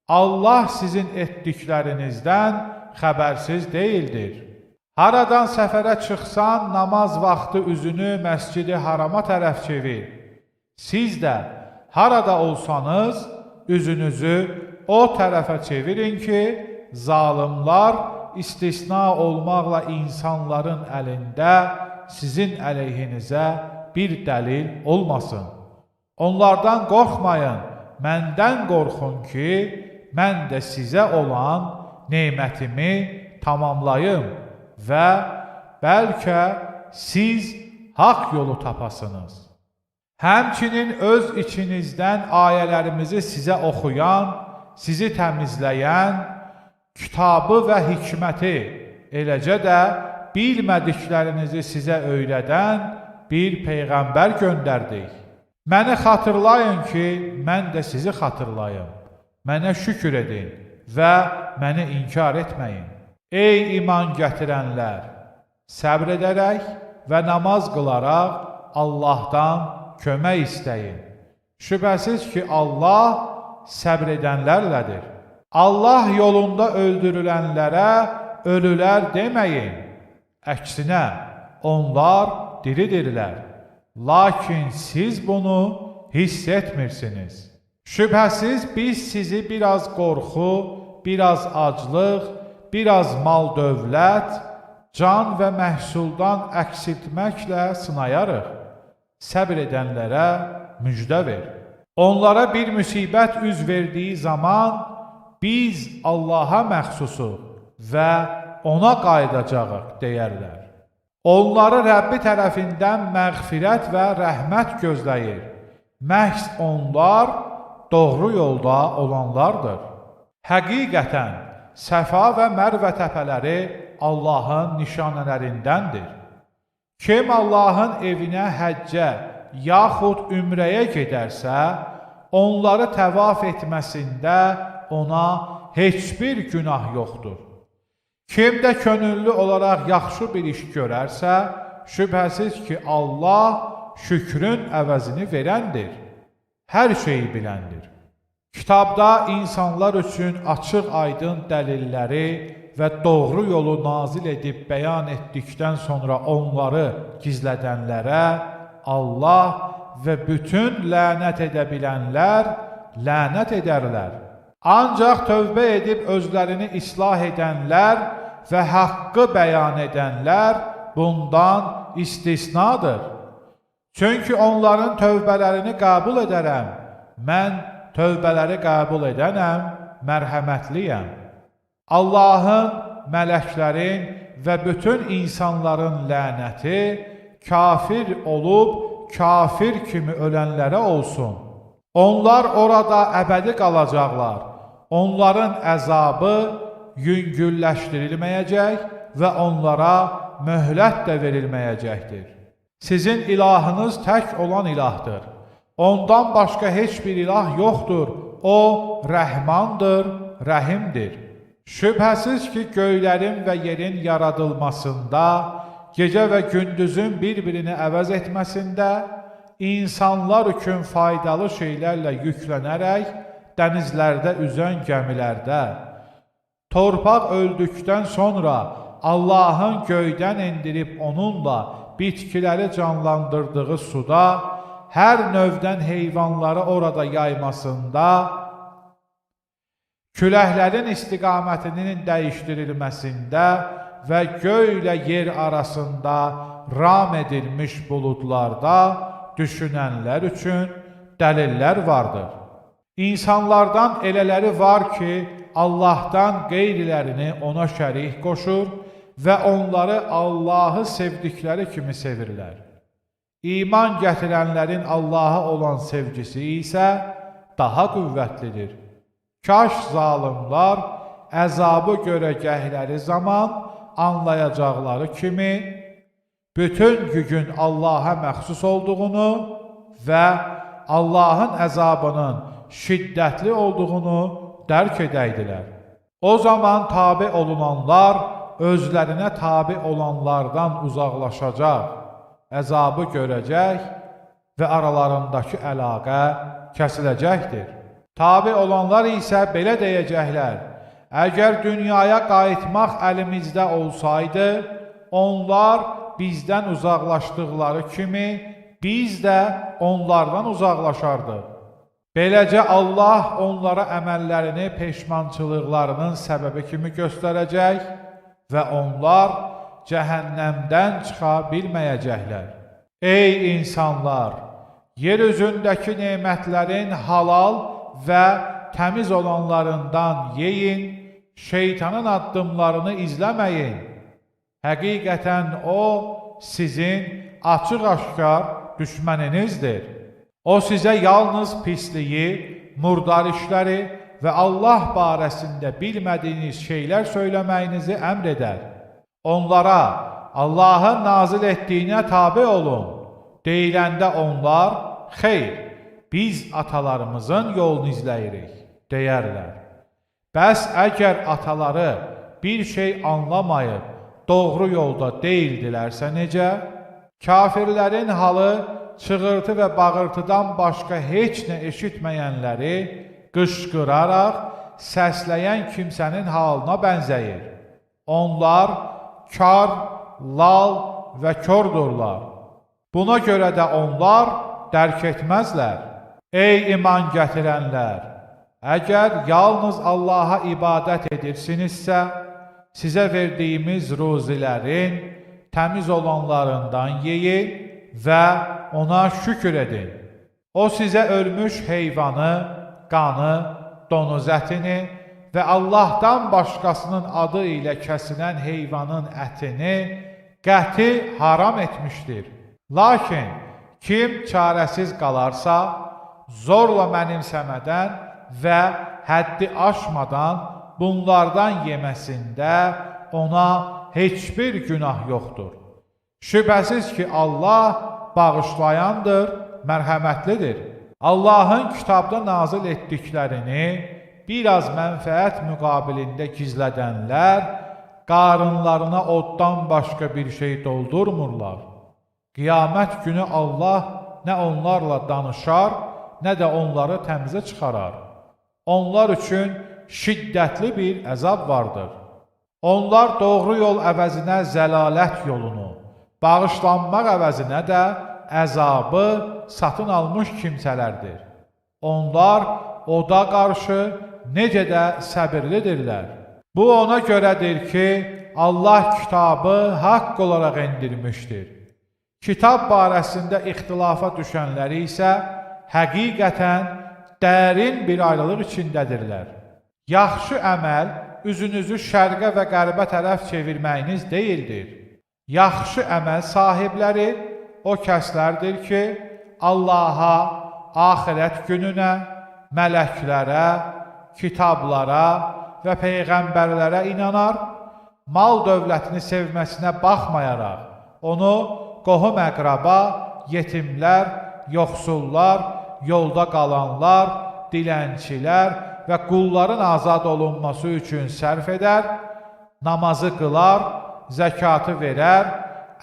Allah sizin etdiklərinizdən xəbərsiz deyildir. Haradan səfərə çıxsan, namaz vaxtı üzünü Məscid-i Harama tərəf çevir. Siz də harada olsanız, üzünüzü o tərəfə çevirin ki, zalimlar istisna olmaqla insanların əlində sizin əleyhinizə bir dəlil olmasın. Onlardan qorxmayın, məndən qorxun ki, mən də sizə olan nemətimi tamamlayım və bəlkə siz haqq yolu tapasınız. Həmçinin öz içinizdən ayələrimizi sizə oxuyan, sizi təmizləyən, kitabı və hikməti, eləcə də bilmədiklərinizi sizə öyrədən bir peyğəmbər göndərdik. Məni xatırlayın ki, mən də sizi xatırlayım. Mənə şükür edin və məni inkar etməyin. Ey iman gətirənlər! Səbr edərək və namaz qılaraq Allahdan kömək istəyin. Şübhəsiz ki, Allah səbr edənlərlədir. Allah yolunda öldürülənlərə ölülər deməyin. Əksinə, onlar diridirlər. Lakin siz bunu hiss etmirsiniz. Şübhəsiz biz sizi biraz qorxu, biraz aclıq, biraz mal-dövlət, can və məhsuldan əksiltməklə sınayarıq. Səbr edənlərə müjdə ver. Onlara bir müsibət üz verdiyi zaman biz Allaha məxsusuq və ona qayıdacağıq deyərlər. Onları Rəbbi tərəfindən məğfirət və rəhmət gözləyir. Məhz onlar doğru yolda olanlardır. Həqiqətən, Səfa və Mərvə təpələri Allahın nişanələrindəndir. Kim Allahın evinə həccə yaxud ümrəyə gedərsə, onları təvaf etməsində ona heç bir günah yoxdur. Kim də könüllü olaraq yaxşı bir iş görərsə, şübhəsiz ki, Allah şükrün əvəzini verəndir, hər şeyi biləndir. Kitabda insanlar üçün açıq-aydın dəlilləri və doğru yolu nazil edib bəyan etdikdən sonra onları gizlədənlərə Allah və bütün lənət edə bilənlər lənət edərlər. Ancaq tövbə edib özlərini islah edənlər və haqqı bəyan edənlər bundan istisnadır. Çünki onların tövbələrini qəbul edərəm. Mən tövbələri qəbul edənəm, mərhəmətliyəm. Allahın, mələklərin və bütün insanların lənəti kafir olub kafir kimi ölənlərə olsun. Onlar orada əbədi qalacaqlar. Onların əzabı yüngülləşdirilməyəcək və onlara möhlət də verilməyəcəkdir. Sizin ilahınız tək olan ilahdır. Ondan başqa heç bir ilah yoxdur. O, Rəhmandır, Rəhimdir. Şübhəsiz ki, göylərin və yerin yaradılmasında, gecə və gündüzün bir-birini əvəz etməsində, insanlar üçün faydalı şeylərlə yüklənərək, dənizlərdə üzən gəmilərdə, torpaq öldükdən sonra Allahın göydən endirib onunla bitkiləri canlandırdığı suda, hər növdən heyvanları orada yaymasında, küləklərin istiqamətinin dəyişdirilməsində və göy ilə yer arasında ram edilmiş buludlarda düşünənlər üçün dəlillər vardır. İnsanlardan elələri var ki, Allahdan qeyrilərini ona şərik qoşur və onları Allahı sevdikləri kimi sevirlər. İman gətirənlərin Allaha olan sevgisi isə daha qüvvətlidir. Kaş zalimlar əzabı görəcəkləri zaman anlayacaqları kimi bütün gücün Allaha məxsus olduğunu və Allahın əzabının şiddətli olduğunu dərk edəydilər. O zaman tabi olunanlar özlərinə tabi olanlardan uzaqlaşacaq, əzabı görəcək və aralarındakı əlaqə kəsiləcəkdir. Tabi olanlar isə belə deyəcəklər: əgər dünyaya qayıtmaq əlimizdə olsaydı, onlar bizdən uzaqlaşdıqları kimi biz də onlardan uzaqlaşardıq. Beləcə Allah onlara əməllərini peşmançılıqlarının səbəbi kimi göstərəcək və onlar cəhənnəmdən çıxa bilməyəcəklər. Ey insanlar! Yer üzündəki nemətlərin halal və təmiz olanlarından yeyin, şeytanın addımlarını izləməyin. Həqiqətən o, sizin açıq-aşkar düşməninizdir. O sizə yalnız pisliyi, murdar işləri və Allah barəsində bilmədiyiniz şeylər söyləməyinizi əmr edər. Onlara Allahın nazil etdiyinə tabi olun. Deyiləndə onlar, xeyr, biz atalarımızın yolunu izləyirik, deyərlər. Bəs əgər ataları bir şey anlamayıb, doğru yolda deyildilərsə necə? Kafirlərin halı çığırtı və bağırtıdan başqa heç nə eşitməyənləri qışqıraraq səsləyən kimsənin halına bənzəyir. Onlar kar, lal və kördürlər. Buna görə də onlar dərk etməzlər. Ey iman gətirənlər! Əgər yalnız Allaha ibadət edirsinizsə, sizə verdiyimiz ruzilərin təmiz olanlarından yeyin və ona şükür edin. O sizə ölmüş heyvanı, qanı, donuz ətini və Allahdan başqasının adı ilə kəsilən heyvanın ətini qəti haram etmişdir. Lakin kim çarəsiz qalarsa, zorla mənimsəmədən və həddi aşmadan bunlardan yeməsində ona heç bir günah yoxdur. Şübhəsiz ki, Allah bağışlayandır, mərhəmətlidir. Allahın kitabda nazil etdiklərini biraz mənfəət müqabilində gizlədənlər qarınlarına oddan başqa bir şey doldurmurlar. Qiyamət günü Allah nə onlarla danışar, nə də onları təmizə çıxarar. Onlar üçün şiddətli bir əzab vardır. Onlar doğru yol əvəzinə zəlalət yolunu, bağışlanmaq əvəzinə də əzabı satın almış kimsələrdir. Onlar oda qarşı necə də səbirlidirlər. Bu ona görədir ki, Allah kitabı haqq olaraq endirmişdir. Kitab barəsində ixtilafa düşənləri isə həqiqətən dərin bir ayrılıq içindədirlər. Yaxşı əməl üzünüzü şərqə və qərbə tərəf çevirməyiniz deyildir. Yaxşı əməl sahibləri o kəslərdir ki, Allaha, axirət gününə, mələklərə, kitablara və peyğəmbərlərə inanar, mal dövlətini sevməsinə baxmayaraq, onu qohum-əqraba, yetimlər, yoxsullar, yolda qalanlar, dilənçilər və qulların azad olunması üçün sərf edər, namazı qılar, zəkatı verər,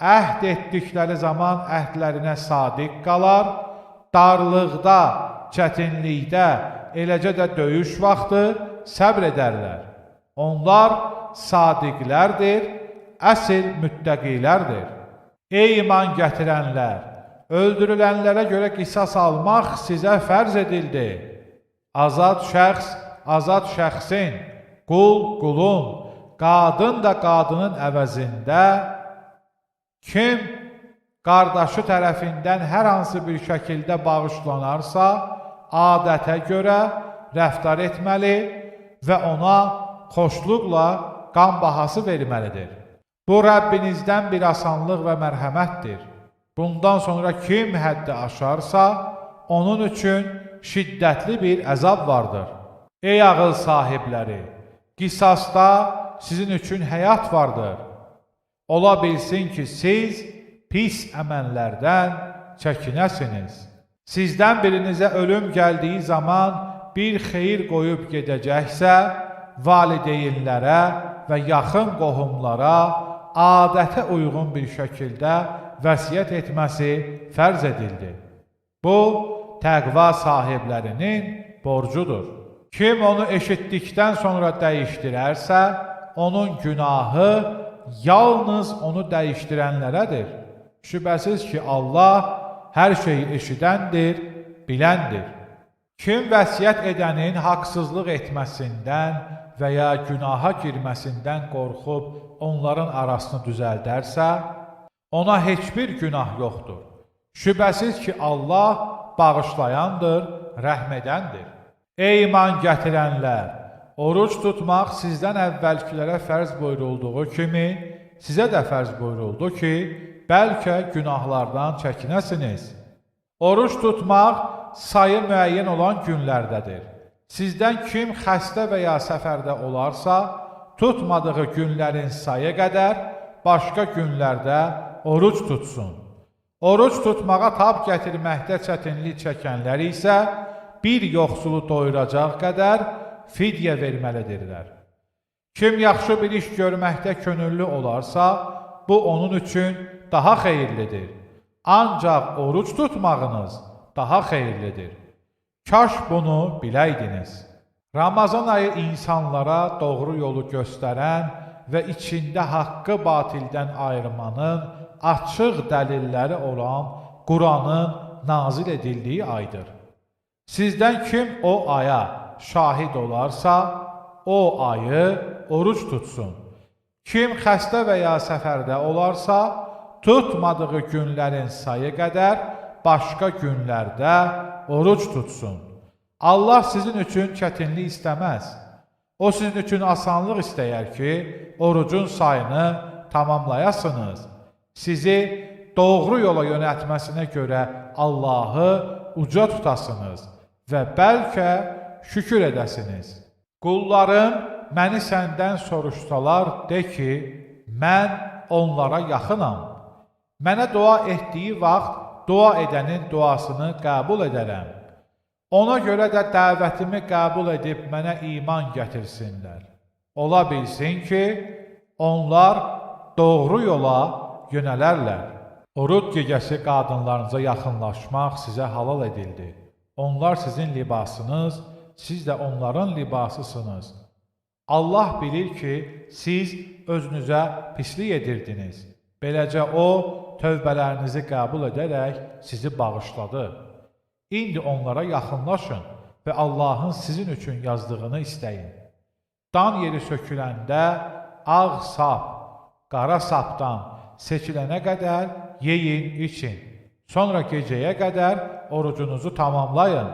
əhd etdikləri zaman əhdlərinə sadiq qalar, darlıqda, çətinlikdə, eləcə də döyüş vaxtı səbr edərlər. Onlar sadiqlərdir, əsl müttəqilərdir. Ey iman gətirənlər! Öldürülənlərə görə qisas almaq sizə fərz edildi. Azad şəxs, azad şəxsin, qul, qulun, qadın da qadının əvəzində, kim qardaşı tərəfindən hər hansı bir şəkildə bağışlanarsa, adətə görə rəftar etməli və ona xoşluqla qan bahası verməlidir. Bu, Rəbbinizdən bir asanlıq və mərhəmətdir. Bundan sonra kim həddi aşarsa, onun üçün şiddətli bir əzab vardır. Ey ağıl sahibləri! Qisasda sizin üçün həyat vardır. Ola bilsin ki, siz pis əməllərdən çəkinəsiniz. Sizdən birinizə ölüm gəldiyi zaman bir xeyir qoyub gedəcəksə, valideynlərə və yaxın qohumlara adətə uyğun bir şəkildə vəsiyyət etməsi fərz edildi. Bu, təqva sahiblərinin borcudur. Kim onu eşitdikdən sonra dəyişdirərsə, onun günahı yalnız onu dəyişdirənlərədir. Şübhəsiz ki, Allah hər şeyi eşidəndir, biləndir. Kim vəsiyyət edənin haqsızlıq etməsindən və ya günaha girməsindən qorxub onların arasını düzəldərsə, ona heç bir günah yoxdur. Şübhəsiz ki, Allah bağışlayandır, rəhm edəndir. Ey iman gətirənlər! Oruç tutmaq sizdən əvvəlkilərə fərz buyurulduğu kimi, sizə də fərz buyuruldu ki, bəlkə günahlardan çəkinəsiniz. Oruç tutmaq sayı müəyyən olan günlərdədir. Sizdən kim xəstə və ya səfərdə olarsa, tutmadığı günlərin sayı qədər başqa günlərdə oruç tutsun. Oruç tutmağa tab gətirməkdə çətinlik çəkənlər isə bir yoxsulu doyuracaq qədər fidyə verməlidirlər. Kim yaxşı bir iş görməkdə könüllü olarsa, bu onun üçün daha xeyirlidir. Ancaq oruç tutmağınız daha xeyirlidir. Kaş bunu biləydiniz. Ramazan ayı insanlara doğru yolu göstərən və içində haqqı batildən ayırmanın açıq dəlilləri olan Quranın nazil edildiyi aydır. Sizdən kim o aya şahid olarsa, o ayı oruç tutsun. Kim xəstə və ya səfərdə olarsa, tutmadığı günlərin sayı qədər başqa günlərdə oruç tutsun. Allah sizin üçün çətinlik istəməz. O sizin üçün asanlıq istəyər ki, orucun sayını tamamlayasınız. Sizi doğru yola yönəltməsinə görə Allahı uca tutasınız və bəlkə şükür edəsiniz. Qulların məni səndən soruşsalar, de ki, mən onlara yaxınam. Mənə dua etdiyi vaxt dua edənin duasını qəbul edərəm. Ona görə də dəvətimi qəbul edib mənə iman gətirsinlər. Ola bilsin ki, onlar doğru yola yönələrlər. Oruc gecəsi qadınlarınıza yaxınlaşmaq sizə halal edildi. Onlar sizin libasınız, siz də onların libasısınız. Allah bilir ki, siz özünüzə pislik edirdiniz. Beləcə O, tövbələrinizi qəbul edərək sizi bağışladı. İndi onlara yaxınlaşın və Allahın sizin üçün yazdığını istəyin. Dan yeri söküləndə ağ sap, qara sapdan seçilənə qədər yeyin, için. Sonra gecəyə qədər orucunuzu tamamlayın.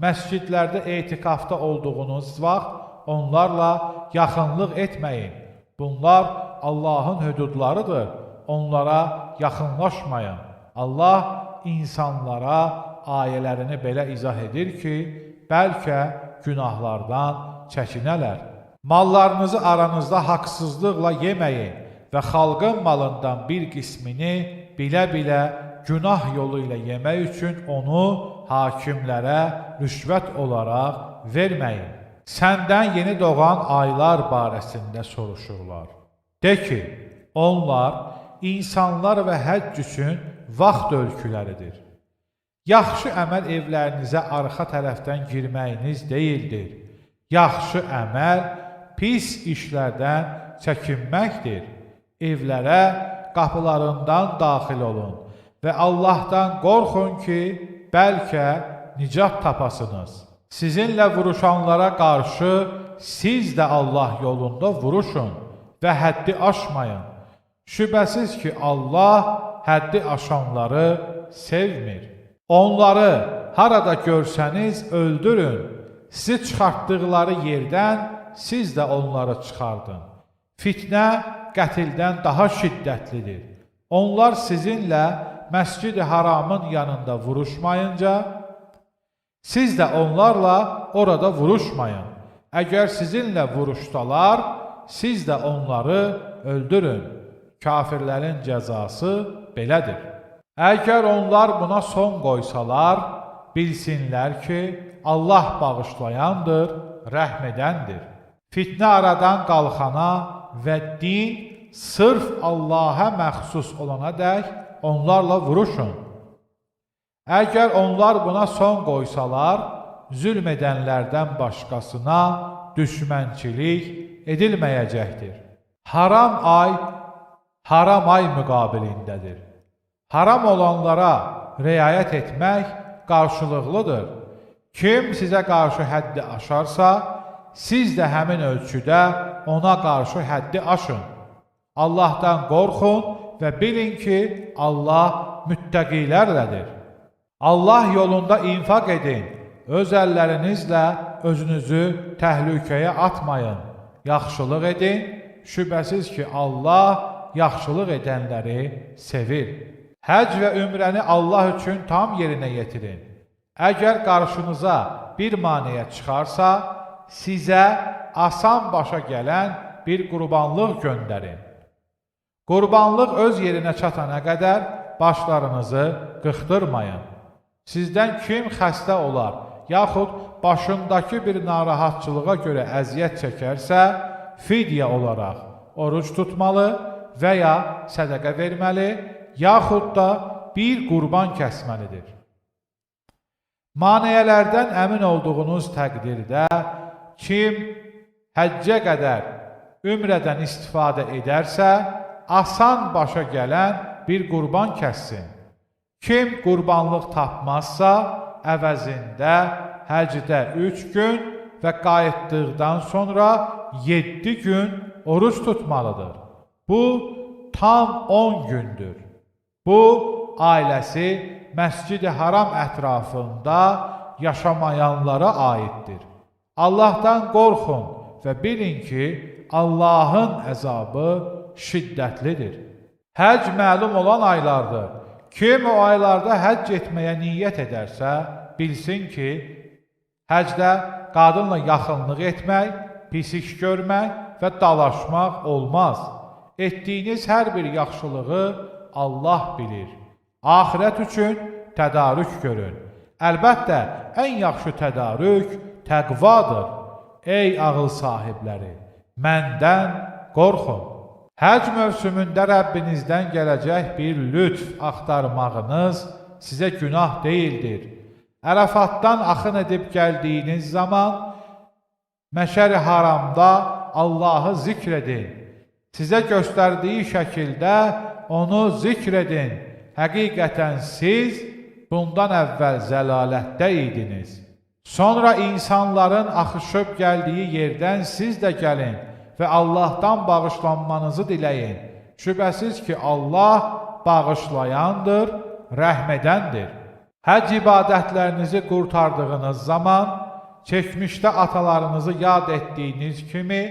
Məscidlərdə etikafda olduğunuz vaxt onlarla yaxınlıq etməyin. Bunlar Allahın hüdudlarıdır. Onlara yaxınlaşmayın. Allah insanlara ayələrini belə izah edir ki, bəlkə günahlardan çəkinələr. Mallarınızı aranızda haqsızlıqla yeməyin və xalqın malından bir qismini bilə-bilə günah yolu ilə yemək üçün onu hakimlərə rüşvət olaraq verməyin. Səndən yeni doğan aylar barəsində soruşurlar. De ki, onlar insanlar və həcc üçün vaxt ölçüləridir. Yaxşı əməl evlərinizə arxa tərəfdən girməyiniz deyildir. Yaxşı əməl pis işlərdən çəkinməkdir. Evlərə qapılarından daxil olun və Allahdan qorxun ki, bəlkə nicat tapasınız. Sizinlə vuruşanlara qarşı siz də Allah yolunda vuruşun və həddi aşmayın. Şübhəsiz ki, Allah həddi aşanları sevmir. Onları harada görsəniz öldürün. Sizi çıxartdıqları yerdən siz də onları çıxardın. Fitnə qətildən daha şiddətlidir. Onlar sizinlə Məscid-i Haramın yanında vuruşmayınca, siz də onlarla orada vuruşmayın. Əgər sizinlə vuruşdalar, siz də onları öldürün. Kafirlərin cəzası belədir. Əgər onlar buna son qoysalar, bilsinlər ki, Allah bağışlayandır, rəhm edəndir. Fitnə aradan qalxana və din sırf Allaha məxsus olana dək onlarla vuruşun. Əgər onlar buna son qoysalar, zülm edənlərdən başqasına düşmənçilik edilməyəcəkdir. Haram ay müqabilindədir. Haram olanlara riayət etmək qarşılıqlıdır. Kim sizə qarşı həddi aşarsa, siz də həmin ölçüdə ona qarşı həddi aşın. Allahdan qorxun və bilin ki, Allah müttəqilərlədir. Allah yolunda infaq edin, öz əllərinizlə özünüzü təhlükəyə atmayın. Yaxşılıq edin, şübhəsiz ki, Allah yaxşılıq edənləri sevir. Həcc və ümrəni Allah üçün tam yerinə yetirin. Əgər qarşınıza bir maneə çıxarsa, sizə asan başa gələn bir qurbanlıq göndərin. Qurbanlıq öz yerinə çatana qədər başlarınızı qıxdırmayın. Sizdən kim xəstə olar, yaxud başındakı bir narahatçılığa görə əziyyət çəkərsə, fidyə olaraq oruc tutmalı və ya sədəqə verməli, yaxud da bir qurban kəsməlidir. Maneələrdən əmin olduğunuz təqdirdə kim həccə qədər ümrədən istifadə edərsə, asan başa gələn bir qurban kəssin. Kim qurbanlıq tapmazsa, əvəzində həcdə 3 gün və qayıtdıqdan sonra 7 gün oruc tutmalıdır. Bu, tam 10 gündür. Bu, ailəsi Məscid-i Haram ətrafında yaşamayanlara aiddir. Allahdan qorxun və bilin ki, Allahın əzabı şiddətlidir. Həcc məlum olan aylardır. Kim o aylarda həcc etməyə niyyət edərsə, bilsin ki, həcdə qadınla yaxınlıq etmək, pis iş görmək və dalaşmaq olmaz. Etdiyiniz hər bir yaxşılığı Allah bilir. Axirət üçün tədarük görün. Əlbəttə, ən yaxşı tədarük təqvadır. Ey ağıl sahibləri, məndən qorxun. Həcc mövsümündə Rəbbinizdən gələcək bir lütf axtarmağınız sizə günah deyildir. Ərəfatdan axın edib gəldiyiniz zaman Məşər-i Haramda Allahı zikr edin. Sizə göstərdiyi şəkildə onu zikr edin. Həqiqətən siz bundan əvvəl zəlalətdə idiniz. Sonra insanların axışıb gəldiyi yerdən siz də gəlin və Allahdan bağışlanmanızı diləyin. Şübhəsiz ki, Allah bağışlayandır, rəhm edəndir. Həcc ibadətlərinizi qurtardığınız zaman keçmişdə atalarınızı yad etdiyiniz kimi,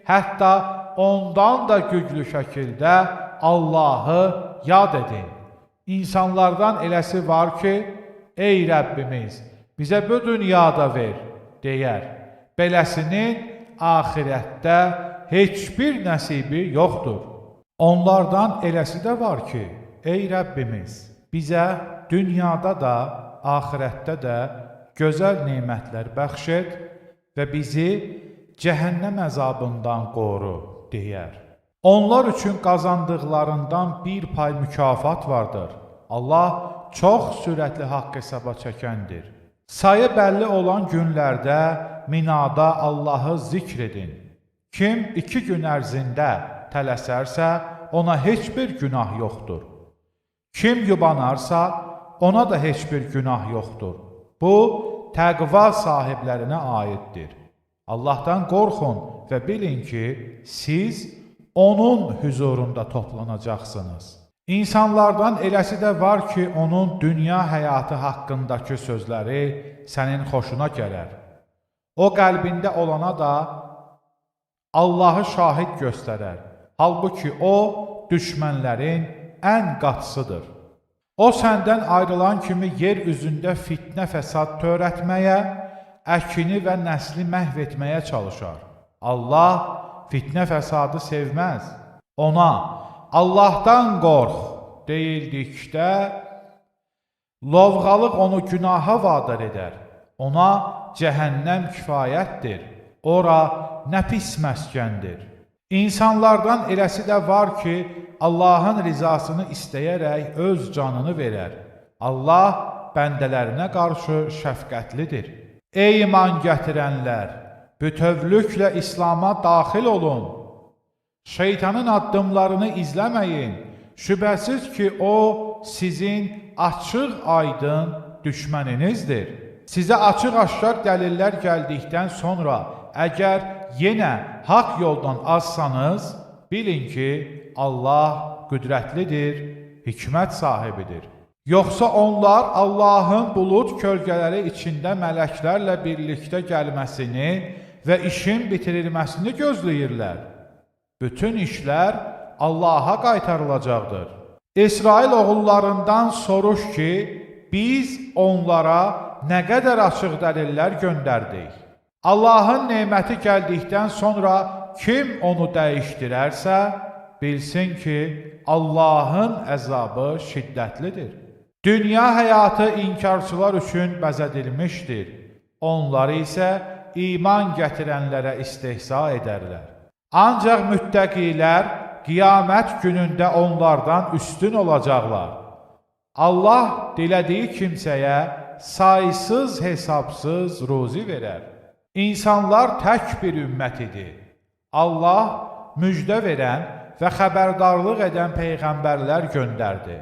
hətta ondan da güclü şəkildə Allahı yad edin. İnsanlardan eləsi var ki, ey Rəbbimiz, bizə bu dünyada ver, deyər. Beləsinin axirətdə heç bir nəsibi yoxdur. Onlardan eləsi də var ki, ey Rəbbimiz, bizə dünyada da, axirətdə də gözəl nemətlər bəxş et və bizi cəhənnəm əzabından qoru, deyər. Onlar üçün qazandıqlarından bir pay mükafat vardır. Allah çox sürətli haqq hesaba çəkəndir. Sayı bəlli olan günlərdə minada Allahı zikr edin. Kim 2 gün ərzində tələsərsə, ona heç bir günah yoxdur. Kim yubanarsa, ona da heç bir günah yoxdur. Bu, təqva sahiblərinə aiddir. Allahdan qorxun və bilin ki, siz onun huzurunda toplanacaqsınız. İnsanlardan eləsi də var ki, onun dünya həyatı haqqındakı sözləri sənin xoşuna gələr. O qəlbində olana da Allahı şahid göstərər. Halbuki o, düşmənlərin ən qatısıdır. O, səndən ayrılan kimi yer üzündə fitnə fəsad törətməyə, əkini və nəsli məhv etməyə çalışar. Allah fitnə fəsadı sevməz. Ona, Allahdan qorx deyildikdə, lovğalıq onu günaha vadar edər. Ona cəhənnəm kifayətdir. Ora nə pis məskəndir. İnsanlardan eləsi də var ki, Allahın rizasını istəyərək öz canını verər. Allah bəndələrinə qarşı şəfqətlidir. Ey iman gətirənlər! Bütövlüklə İslam'a daxil olun. Şeytanın addımlarını izləməyin. Şübhəsiz ki, o sizin açıq aydın düşməninizdir. Sizə açıq-aşkar dəlillər gəldikdən sonra, əgər yenə haqq yoldan azsanız, bilin ki, Allah qüdrətlidir, hikmət sahibidir. Yoxsa onlar Allahın bulud kölgələri içində mələklərlə birlikdə gəlməsini və işin bitirilməsini gözləyirlər. Bütün işlər Allaha qaytarılacaqdır. İsrail oğullarından soruş ki, biz onlara nə qədər açıq dəlillər göndərdik. Allahın neməti gəldikdən sonra kim onu dəyişdirərsə, bilsin ki, Allahın əzabı şiddətlidir. Dünya həyatı inkarçılar üçün bəzədilmişdir. Onları isə iman gətirənlərə istehza edərlər. Ancaq müttəqilər qiyamət günündə onlardan üstün olacaqlar. Allah dilədiyi kimsəyə saysız hesabsız ruzi verər. İnsanlar tək bir ümmət idi. Allah müjdə verən və xəbərdarlıq edən peyğəmbərlər göndərdi.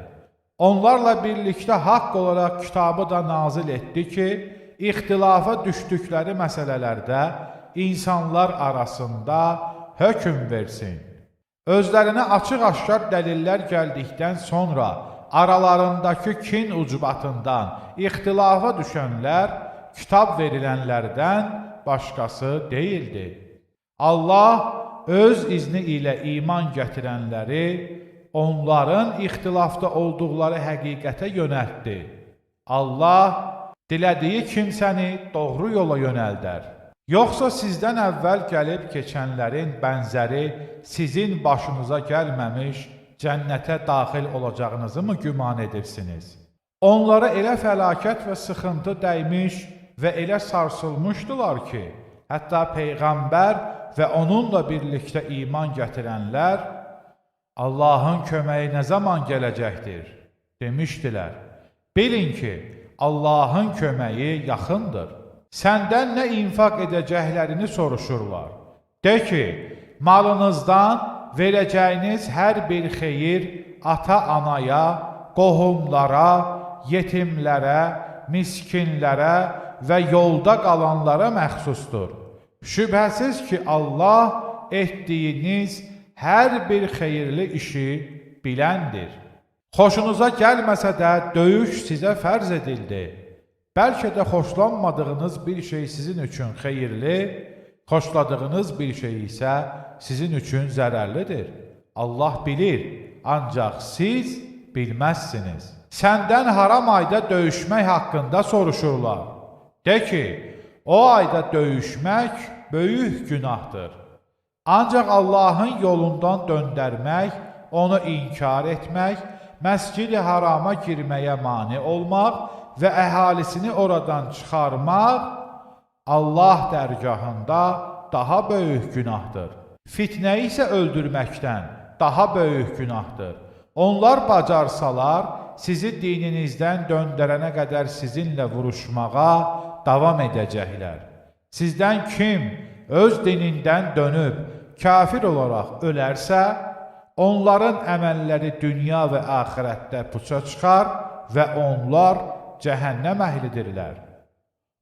Onlarla birlikdə haqq olaraq kitabı da nazil etdi ki, ixtilafa düşdükləri məsələlərdə insanlar arasında hökm versin. Özlərinə açıq-aşkar dəlillər gəldikdən sonra aralarındakı kin ucbatından ixtilafa düşənlər kitab verilənlərdən başqası deyildi. Allah öz izni ilə iman gətirənləri onların ixtilafda olduqları həqiqətə yönəltdi. Allah dilədiyi kimsəni doğru yola yönəldər. Yoxsa sizdən əvvəl gəlib keçənlərin bənzəri sizin başınıza gəlməmiş cənnətə daxil olacağınızı mı güman edirsiniz? Onlara elə fəlakət və sıxıntı dəymiş və elə sarsılmışdılar ki, hətta Peyğəmbər və onunla birlikdə iman gətirənlər Allahın köməyi nə zaman gələcəkdir? Demişdilər. Bilin ki, Allahın köməyi yaxındır. Səndən nə infaq edəcəklərini soruşurlar. De ki, malınızdan verəcəyiniz hər bir xeyir ata-anaya, qohumlara, yetimlərə, miskinlərə və yolda qalanlara məxsusdur. Şübhəsiz ki, Allah etdiyiniz hər bir xeyirli işi biləndir. Xoşunuza gəlməsə də döyüş sizə fərz edildi. Bəlkə də xoşlanmadığınız bir şey sizin üçün xeyirli, xoşladığınız bir şey isə sizin üçün zərərlidir. Allah bilir, ancaq siz bilməzsiniz. Səndən haram ayda döyüşmək haqqında soruşurlar. De ki, o ayda döyüşmək böyük günahdır. Ancaq Allahın yolundan döndərmək, onu inkar etmək, Məscid-i Harama girməyə mane olmaq və əhalisini oradan çıxarmaq Allah dərgahında daha böyük günahdır. Fitnə isə öldürməkdən daha böyük günahdır. Onlar bacarsalar, sizi dininizdən döndərənə qədər sizinlə vuruşmağa davam edəcəklər. Sizdən kim öz dinindən dönüb kafir olaraq ölərsə, onların əməlləri dünya və axirətdə puça çıxar və onlar cəhənnəm əhlidirlər.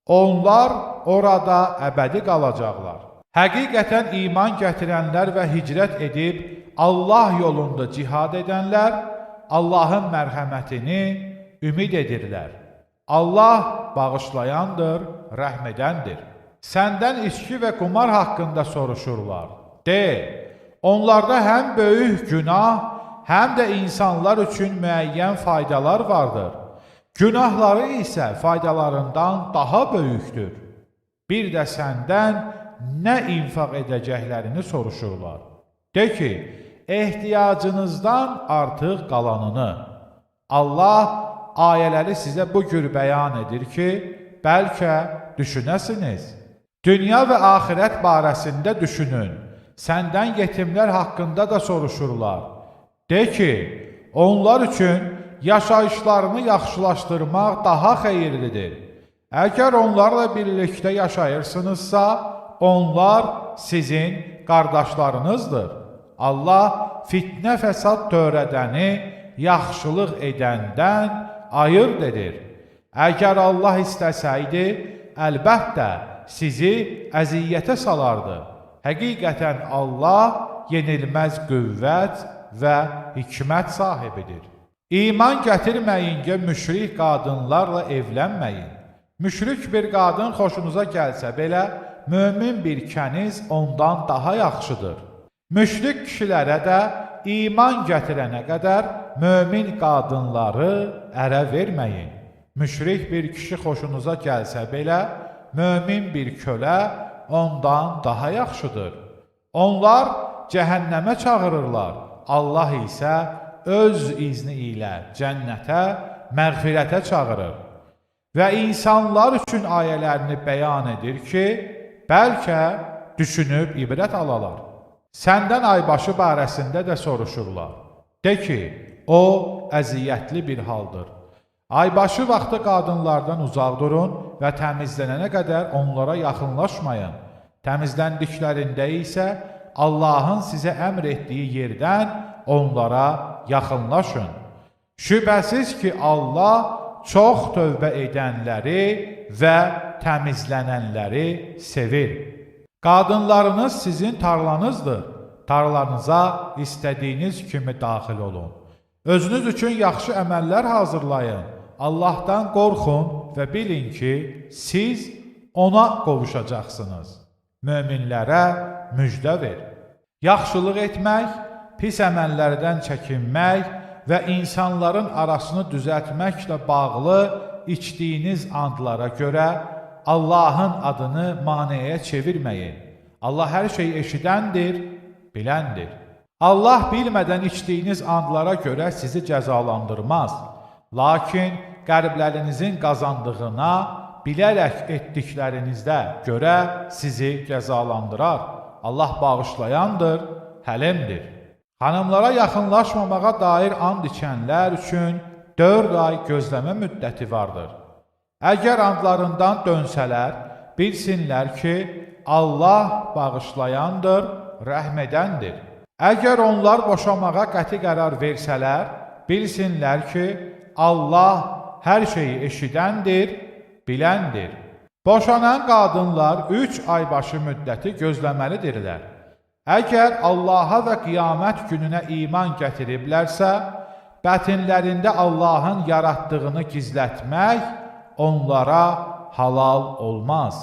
Onlar orada əbədi qalacaqlar. Həqiqətən iman gətirənlər və hicrət edib Allah yolunda cihad edənlər Allahın mərhəmətini ümid edirlər. Allah bağışlayandır, rəhm edəndir. Səndən içki və qumar haqqında soruşurlar. De, onlarda həm böyük günah, həm də insanlar üçün müəyyən faydalar vardır. Günahları isə faydalarından daha böyükdür. Bir də səndən nə infaq edəcəklərini soruşurlar. De ki, ehtiyacınızdan artıq qalanını. Allah ayələri sizə bu cür bəyan edir ki, bəlkə düşünəsiniz. Dünya və axirət barəsində düşünün. Səndən yetimlər haqqında da soruşurlar. De ki, onlar üçün yaşayışlarını yaxşılaşdırmaq daha xeyirlidir. Əgər onlarla birlikdə yaşayırsınızsa, onlar sizin qardaşlarınızdır. Allah fitnə fəsad törədəni yaxşılıq edəndən ayırd edir. Əgər Allah istəsəydi, əlbəttə sizi əziyyətə salardı. Həqiqətən Allah yenilməz qüvvət və hikmət sahibidir. İman gətirməyincə müşrik qadınlarla evlənməyin. Müşrik bir qadın xoşunuza gəlsə belə, mömin bir kəniz ondan daha yaxşıdır. Müşrik kişilərə də iman gətirənə qədər mömin qadınları ərə verməyin. Müşrik bir kişi xoşunuza gəlsə belə, mömin bir kölə ondan daha yaxşıdır. Onlar cəhənnəmə çağırırlar. Allah isə öz izni ilə cənnətə, məğfirətə çağırır. Və insanlar üçün ayələrini bəyan edir ki, bəlkə düşünüb ibrət alalar. Səndən aybaşı barəsində də soruşurlar. De ki, o əziyyətli bir haldır. Aybaşı vaxtı qadınlardan uzaq durun və təmizlənənə qədər onlara yaxınlaşmayın. Təmizləndiklərində isə Allahın sizə əmr etdiyi yerdən onlara yaxınlaşın. Şübhəsiz ki, Allah çox tövbə edənləri və təmizlənənləri sevir. Qadınlarınız sizin tarlanızdır. Tarlanıza istədiyiniz kimi daxil olun. Özünüz üçün yaxşı əməllər hazırlayın. Allahdan qorxun və bilin ki, siz ona qovuşacaqsınız. Möminlərə müjdə ver. Yaxşılıq etmək, pis əməllərdən çəkinmək və insanların arasını düzəltməklə bağlı içdiyiniz andlara görə Allahın adını maneəyə çevirməyin. Allah hər şeyi eşidəndir, biləndir. Allah bilmədən içdiyiniz andlara görə sizi cəzalandırmaz. Lakin qəlblərinizin qazandığına, bilərək etdiklərinizdə görə sizi cəzalandırar. Allah bağışlayandır, həlimdir. Xanımlara yaxınlaşmamağa dair and içənlər üçün 4 ay gözləmə müddəti vardır. Əgər andlarından dönsələr, bilsinlər ki, Allah bağışlayandır, rəhm edəndir. Əgər onlar boşamağa qəti qərar versələr, bilsinlər ki, Allah hər şeyi eşidəndir, biləndir. Boşanan qadınlar 3 ay başı müddəti gözləməlidirlər. Əgər Allaha və qiyamət gününə iman gətiriblərsə, bətinlərində Allahın yaratdığını gizlətmək onlara halal olmaz.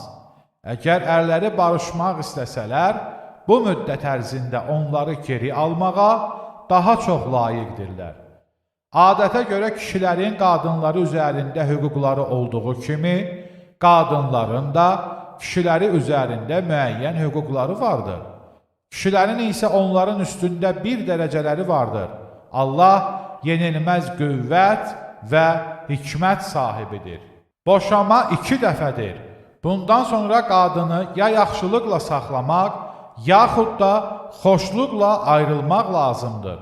Əgər ərləri barışmaq istəsələr, bu müddət ərzində onları geri almağa daha çox layiqdirlər. Adətə görə kişilərin qadınları üzərində hüquqları olduğu kimi, qadınların da kişiləri üzərində müəyyən hüquqları vardır. Kişilərin isə onların üstündə bir dərəcələri vardır. Allah yenilməz qüvvət və hikmət sahibidir. Boşama 2 dəfədir. Bundan sonra qadını ya yaxşılıqla saxlamaq, yaxud da xoşluqla ayrılmaq lazımdır.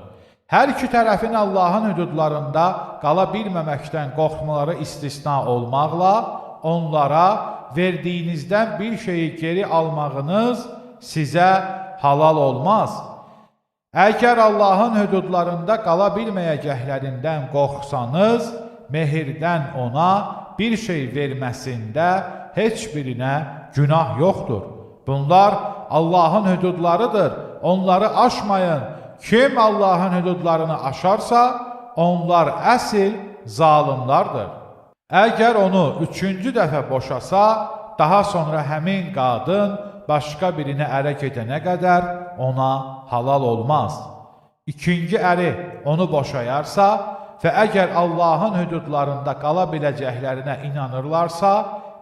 Hər iki tərəfin Allahın hüdudlarında qala bilməməkdən qorxmaları istisna olmaqla, onlara verdiyinizdən bir şeyi geri almağınız sizə halal olmaz. Əgər Allahın hüdudlarında qala bilməyəcəklərindən qorxsanız, mehirdən ona bir şey verməsində heç birinə günah yoxdur. Bunlar Allahın hüdudlarıdır, onları aşmayın. Kim Allahın hüdudlarını aşarsa, onlar əsl zalimlardır. Əgər onu 3-cü dəfə boşasa, daha sonra həmin qadın başqa birinə ərə gedənə qədər ona halal olmaz. İkinci əri onu boşayarsa və əgər Allahın hüdudlarında qala biləcəklərinə inanırlarsa,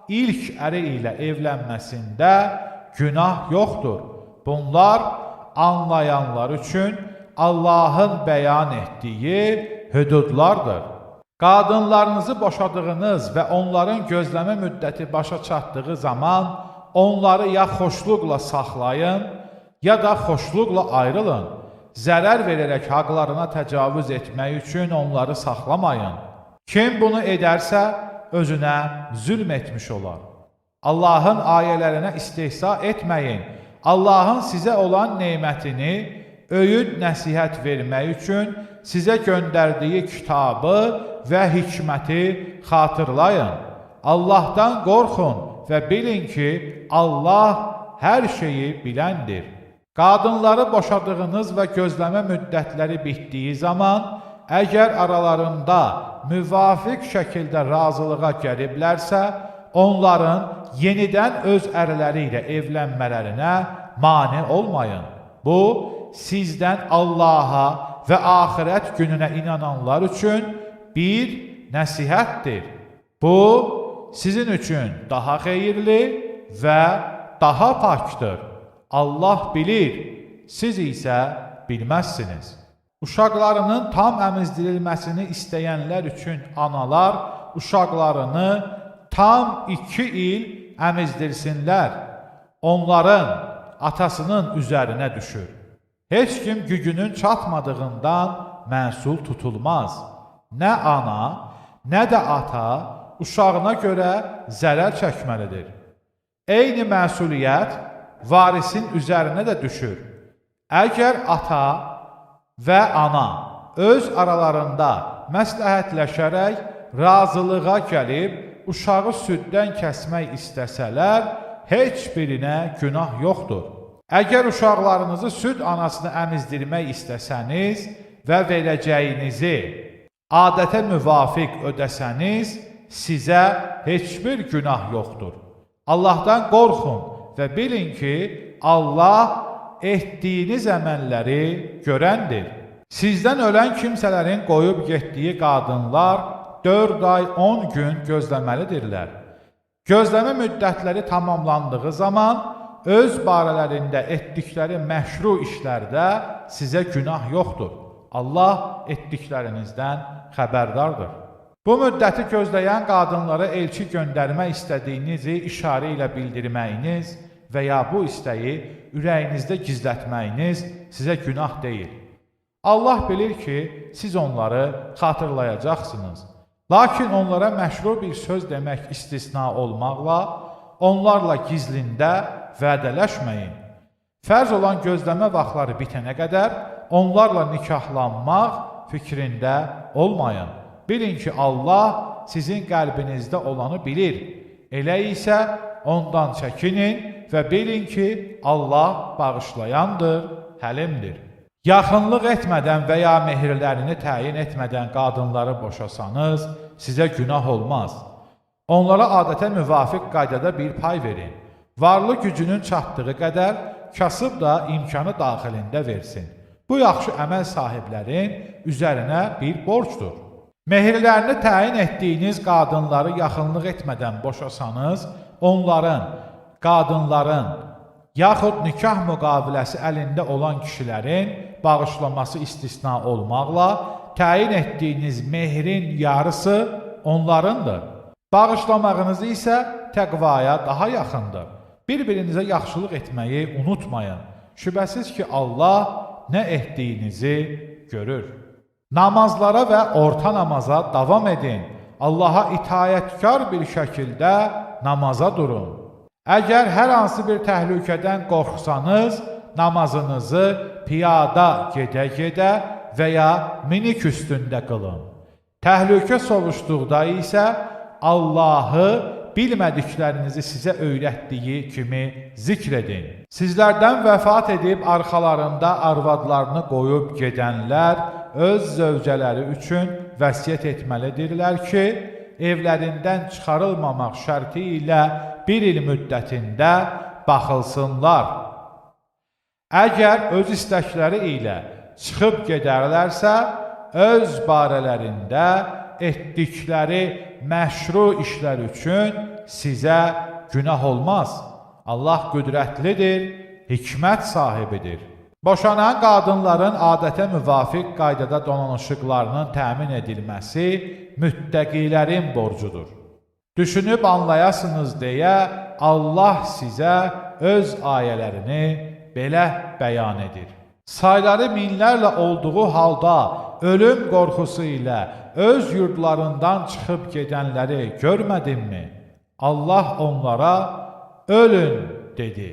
ilk əri ilə evlənməsində günah yoxdur. Bunlar anlayanlar üçün Allahın bəyan etdiyi hüdudlardır. Qadınlarınızı boşadığınız və onların gözləmə müddəti başa çatdığı zaman onları ya xoşluqla saxlayın, ya da xoşluqla ayrılın. Zərər verərək haqlarına təcavüz etmək üçün onları saxlamayın. Kim bunu edərsə, özünə zülm etmiş olar. Allahın ayələrinə istehza etməyin. Allahın sizə olan nemətini, öyüd nəsihət vermək üçün sizə göndərdiyi kitabı və hikməti xatırlayın. Allahdan qorxun və bilin ki, Allah hər şeyi biləndir. Qadınları boşadığınız və gözləmə müddətləri bitdiyi zaman, əgər aralarında müvafiq şəkildə razılığa gəliblərsə, onların yenidən öz ərləri ilə evlənmələrinə mane olmayın. Bu, sizdən Allaha və axirət gününə inananlar üçün bir nəsihətdir. Bu, sizin üçün daha xeyirli və daha pakdır. Allah bilir, siz isə bilməzsiniz. Uşaqlarının tam əmizdirilməsini istəyənlər üçün analar uşaqlarını tam 2 il əmizdirsinlər. Onların atasının üzərinə düşür. Heç kim gücünün çatmadığından məsul tutulmaz. Nə ana, nə də ata uşağına görə zərər çəkməlidir. Eyni məsuliyyət varisin üzərinə də düşür. Əgər ata və ana öz aralarında məsləhətləşərək razılığa gəlib uşağı süddən kəsmək istəsələr, heç birinə günah yoxdur. Əgər uşaqlarınızı süd anasını əmizdirmək istəsəniz və verəcəyinizi adətə müvafiq ödəsəniz, sizə heç bir günah yoxdur. Allahdan qorxun və bilin ki, Allah etdiyiniz əməlləri görəndir. Sizdən ölən kimsələrin qoyub getdiyi qadınlar 4 ay 10 gün gözləməlidirlər. Gözləmə müddətləri tamamlandığı zaman öz barələrində etdikləri məşru işlərdə sizə günah yoxdur. Allah etdiklərinizdən xəbərdardır. Bu müddəti gözləyən qadınlara elçi göndərmək istədiyinizi işarə ilə bildirməyiniz və ya bu istəyi ürəyinizdə gizlətməyiniz sizə günah deyil. Allah bilir ki, siz onları xatırlayacaqsınız. Lakin onlara məşru bir söz demək istisna olmaqla, onlarla gizlində vədələşməyin. Fərz olan gözləmə vaxtları bitənə qədər onlarla nikahlanmaq fikrində olmayın. Bilin ki, Allah sizin qəlbinizdə olanı bilir. Elə isə ondan çəkinin və bilin ki, Allah bağışlayandır, həlimdir. Yaxınlıq etmədən və ya mehirlərini təyin etmədən qadınları boşasanız, sizə günah olmaz. Onlara adətə müvafiq qaydada bir pay verin. Varlı gücünün çatdığı qədər kasıb da imkanı daxilində versin. Bu yaxşı əməl sahiblərin üzərinə bir borcdur. Mehirlərini təyin etdiyiniz qadınları yaxınlıq etmədən boşasanız, onların, qadınların, yaxud nikah müqaviləsi əlində olan kişilərin bağışlaması istisna olmaqla, təyin etdiyiniz mehrin yarısı onlarındır. Bağışlamağınız isə təqvaya daha yaxındır. Bir-birinizə yaxşılıq etməyi unutmayın. Şübhəsiz ki, Allah nə etdiyinizi görür. Namazlara və orta namaza davam edin. Allaha itayətkar bir şəkildə namaza durun. Əgər hər hansı bir təhlükədən qorxsanız, namazınızı piyada gedə-gedə və ya minik üstündə qılın. Təhlükə sovuşduqda isə Allahı bilmədiklərinizi sizə öyrətdiyi kimi zikr edin. Sizlərdən vəfat edib arxalarında arvadlarını qoyub gedənlər öz zövcələri üçün vəsiyyət etməlidirlər ki, evlərindən çıxarılmamaq şərti ilə bir il müddətində baxılsınlar. Əgər öz istəkləri ilə çıxıb gedərlərsə, öz barələrində etdikləri məşru işlər üçün sizə günah olmaz. Allah qüdrətlidir, hikmət sahibidir. Boşanan qadınların adətə müvafiq qaydada donanışıqlarının təmin edilməsi müttəqilərin borcudur. Düşünüb anlayasınız deyə Allah sizə öz ayələrini belə bəyan edir. Sayları minlərlə olduğu halda ölüm qorxusu ilə öz yurdlarından çıxıb gedənləri görmədinmi? Allah onlara ölün dedi.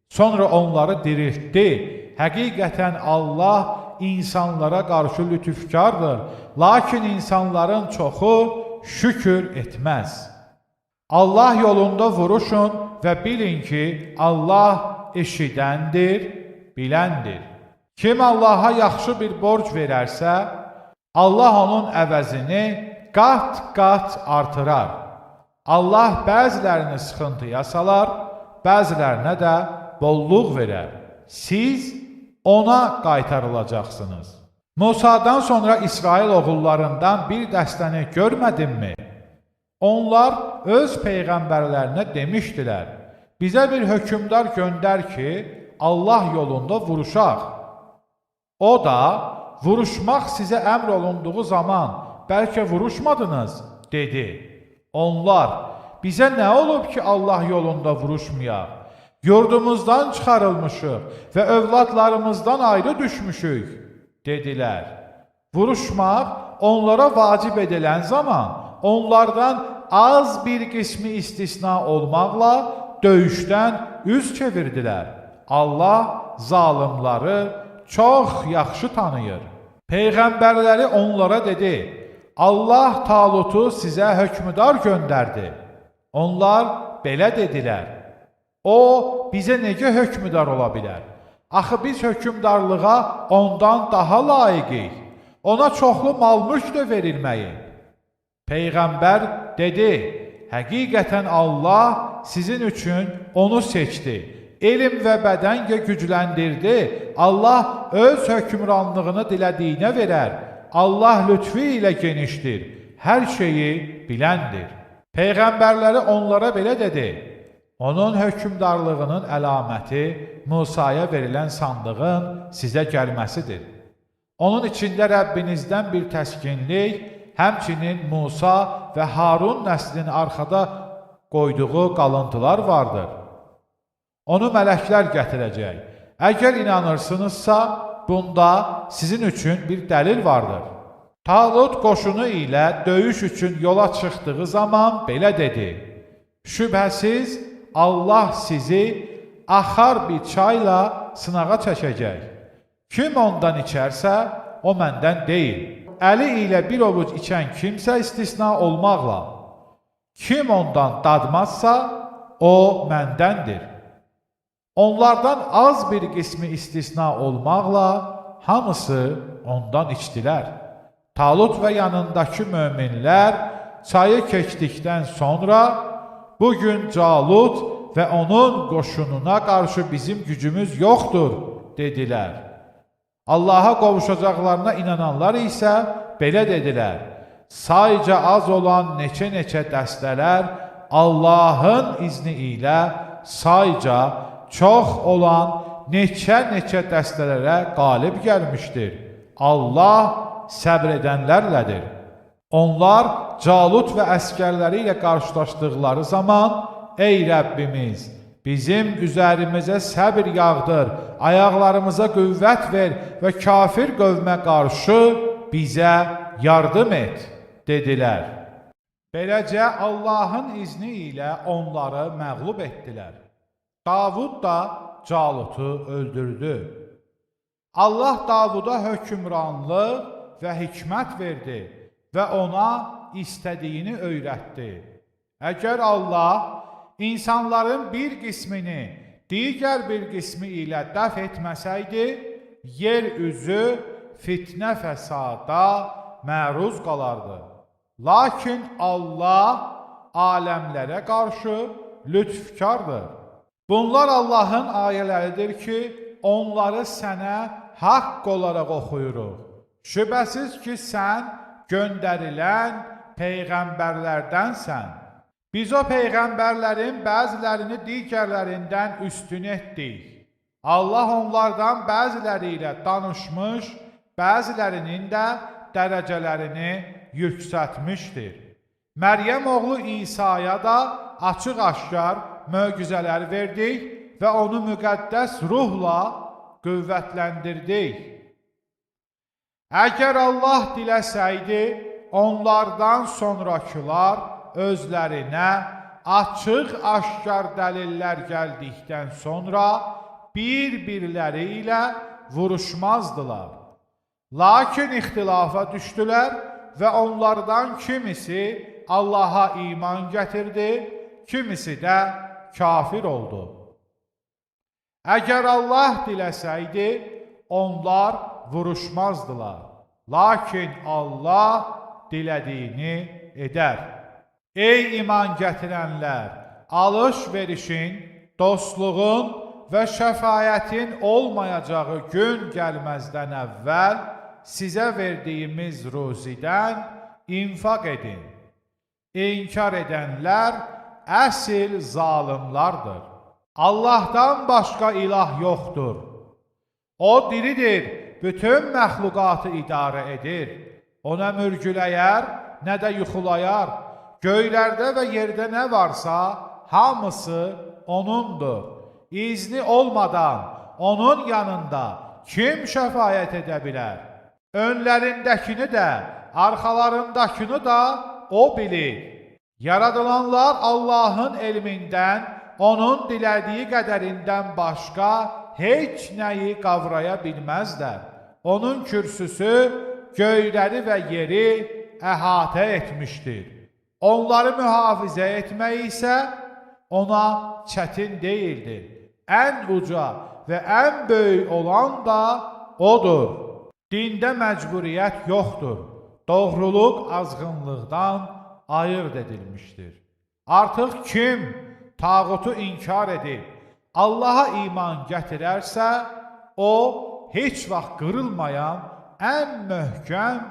Sonra onları diriltdi. Həqiqətən Allah insanlara qarşı lütufkardır. Lakin insanların çoxu şükür etməz. Allah yolunda vuruşun və bilin ki, Allah eşidəndir, biləndir. Kim Allaha yaxşı bir borc verərsə, Allah onun əvəzini qat-qat artırar. Allah bəzilərini sıxıntıya salar, bəzilərinə də bolluq verər. Siz ona qaytarılacaqsınız. Musadan sonra İsrail oğullarından bir dəstəni görmədinmi? Onlar öz peyğəmbərlərinə demişdilər, bizə bir hökümdar göndər ki, Allah yolunda vuruşaq. O da, vuruşmaq sizə əmr olunduğu zaman bəlkə vuruşmadınız, dedi. Onlar, bizə nə olub ki, Allah yolunda vuruşmayaq? Yurdumuzdan çıxarılmışıq və övladlarımızdan ayrı düşmüşük, dedilər. Vuruşmaq onlara vacib edilən zaman onlardan az bir qismi istisna olmaqla döyüşdən üz çevirdilər. Allah zalimları çox yaxşı tanıyır. Peyğəmbərləri onlara dedi, Allah Talutu sizə hökmdar göndərdi. Onlar belə dedilər, o bizə necə hökmdar ola bilər? Axı biz hökmdarlığa ondan daha layiqik. Ona çoxlu mal-mülk də verilməyib. Peyğəmbər dedi, həqiqətən Allah sizin üçün onu seçdi. Elm və bədəngə gücləndirdi. Allah öz hökmranlığını dilədiyinə verər. Allah lütfu ilə genişdir. Hər şeyi biləndir. Peyğəmbərləri onlara belə dedi. Onun hökmdarlığının əlaməti Musaya verilən sandığın sizə gəlməsidir. Onun içində Rəbbinizdən bir təskinlik, həmçinin Musa və Harun nəslinin arxada qoyduğu qalıntılar vardır. Onu mələklər gətirəcək. Əgər inanırsınızsa, bunda sizin üçün bir dəlil vardır. Talut qoşunu ilə döyüş üçün yola çıxdığı zaman belə dedi. Şübhəsiz, Allah sizi axar bir çayla sınağa çəkəcək. Kim ondan içərsə, o məndən deyil. Əli ilə bir ovuc içən kimsə istisna olmaqla. Kim ondan dadmazsa, o məndəndir. Onlardan az bir qismi istisna olmaqla hamısı ondan içdilər. Talut və yanındakı möminlər çayı keçdikdən sonra bugün Calut və onun qoşununa qarşı bizim gücümüz yoxdur, dedilər. Allaha qovuşacaqlarına inananlar isə belə dedilər. Sayca az olan neçə-neçə dəstələr Allahın izni ilə sayca çox olan neçə-neçə dəstələrə qalib gəlmişdir. Allah səbr edənlərlədir. Onlar Calut və əskərləri ilə qarşılaşdıqları zaman, ey Rəbbimiz, bizim üzərimizə səbr yağdır, ayaqlarımıza qüvvət ver və kafir qövmə qarşı bizə yardım et, dedilər. Beləcə Allahın izni ilə onları məğlub etdilər. Davud da Calutu öldürdü. Allah Davuda hökmranlıq və hikmət verdi və ona istədiyini öyrətdi. Əgər Allah insanların bir qismini digər bir qismi ilə dəf etməsəydi, yer üzü fitnə fəsada məruz qalardı. Lakin Allah aləmlərə qarşı lütfkardır. Bunlar Allahın ayələridir ki, onları sənə haqq olaraq oxuyuruq. Şübhəsiz ki, sən göndərilən peyğəmbərlərdənsən. Biz o peyğəmbərlərin bəzilərini digərlərindən üstün etdik. Allah onlardan bəziləri ilə danışmış, bəzilərinin də dərəcələrini yüksəltmişdir. Məryəm oğlu İsa'ya da açıq-aşkar möcüzələr verdik və onu müqəddəs ruhla qüvvətləndirdik. Əgər Allah diləsəydi, onlardan sonrakılar özlərinə açıq-aşkar dəlillər gəldikdən sonra bir-birləri ilə vuruşmazdılar. Lakin ixtilafa düşdülər və onlardan kimisi Allaha iman gətirdi, kimisi də kafir oldu. Əgər Allah diləsəydi, onlar vuruşmazdılar. Lakin Allah dilədiyini edər. Ey iman gətirənlər! Alış-verişin, dostluğun və şəfaətin olmayacağı gün gəlməzdən əvvəl sizə verdiyimiz ruzidən infaq edin. İnkar edənlər əsl zalimlardır. Allahdan başqa ilah yoxdur. O diridir, bütün məxluqatı idarə edir. Ona mürgüləyər, nə də yuxulayar. Göylərdə və yerdə nə varsa, hamısı O'nundur. İzni olmadan O'nun yanında kim şəfaət edə bilər? Önlərindəkini də, arxalarındakını da O bilir. Yaradılanlar Allahın elmindən, O'nun dilədiyi qədərindən başqa heç nəyi qavraya bilməzlər. O'nun kürsüsü göyləri və yeri əhatə etmişdir. Onları mühafizə etmək isə ona çətin deyildir. Ən uca və ən böyük olan da O'dur. Dində məcburiyyət yoxdur. Doğruluq azğınlıqdan ayırt edilmişdir. Artıq kim tağutu inkar edib Allaha iman gətirərsə, o heç vaxt qırılmayan ən möhkəm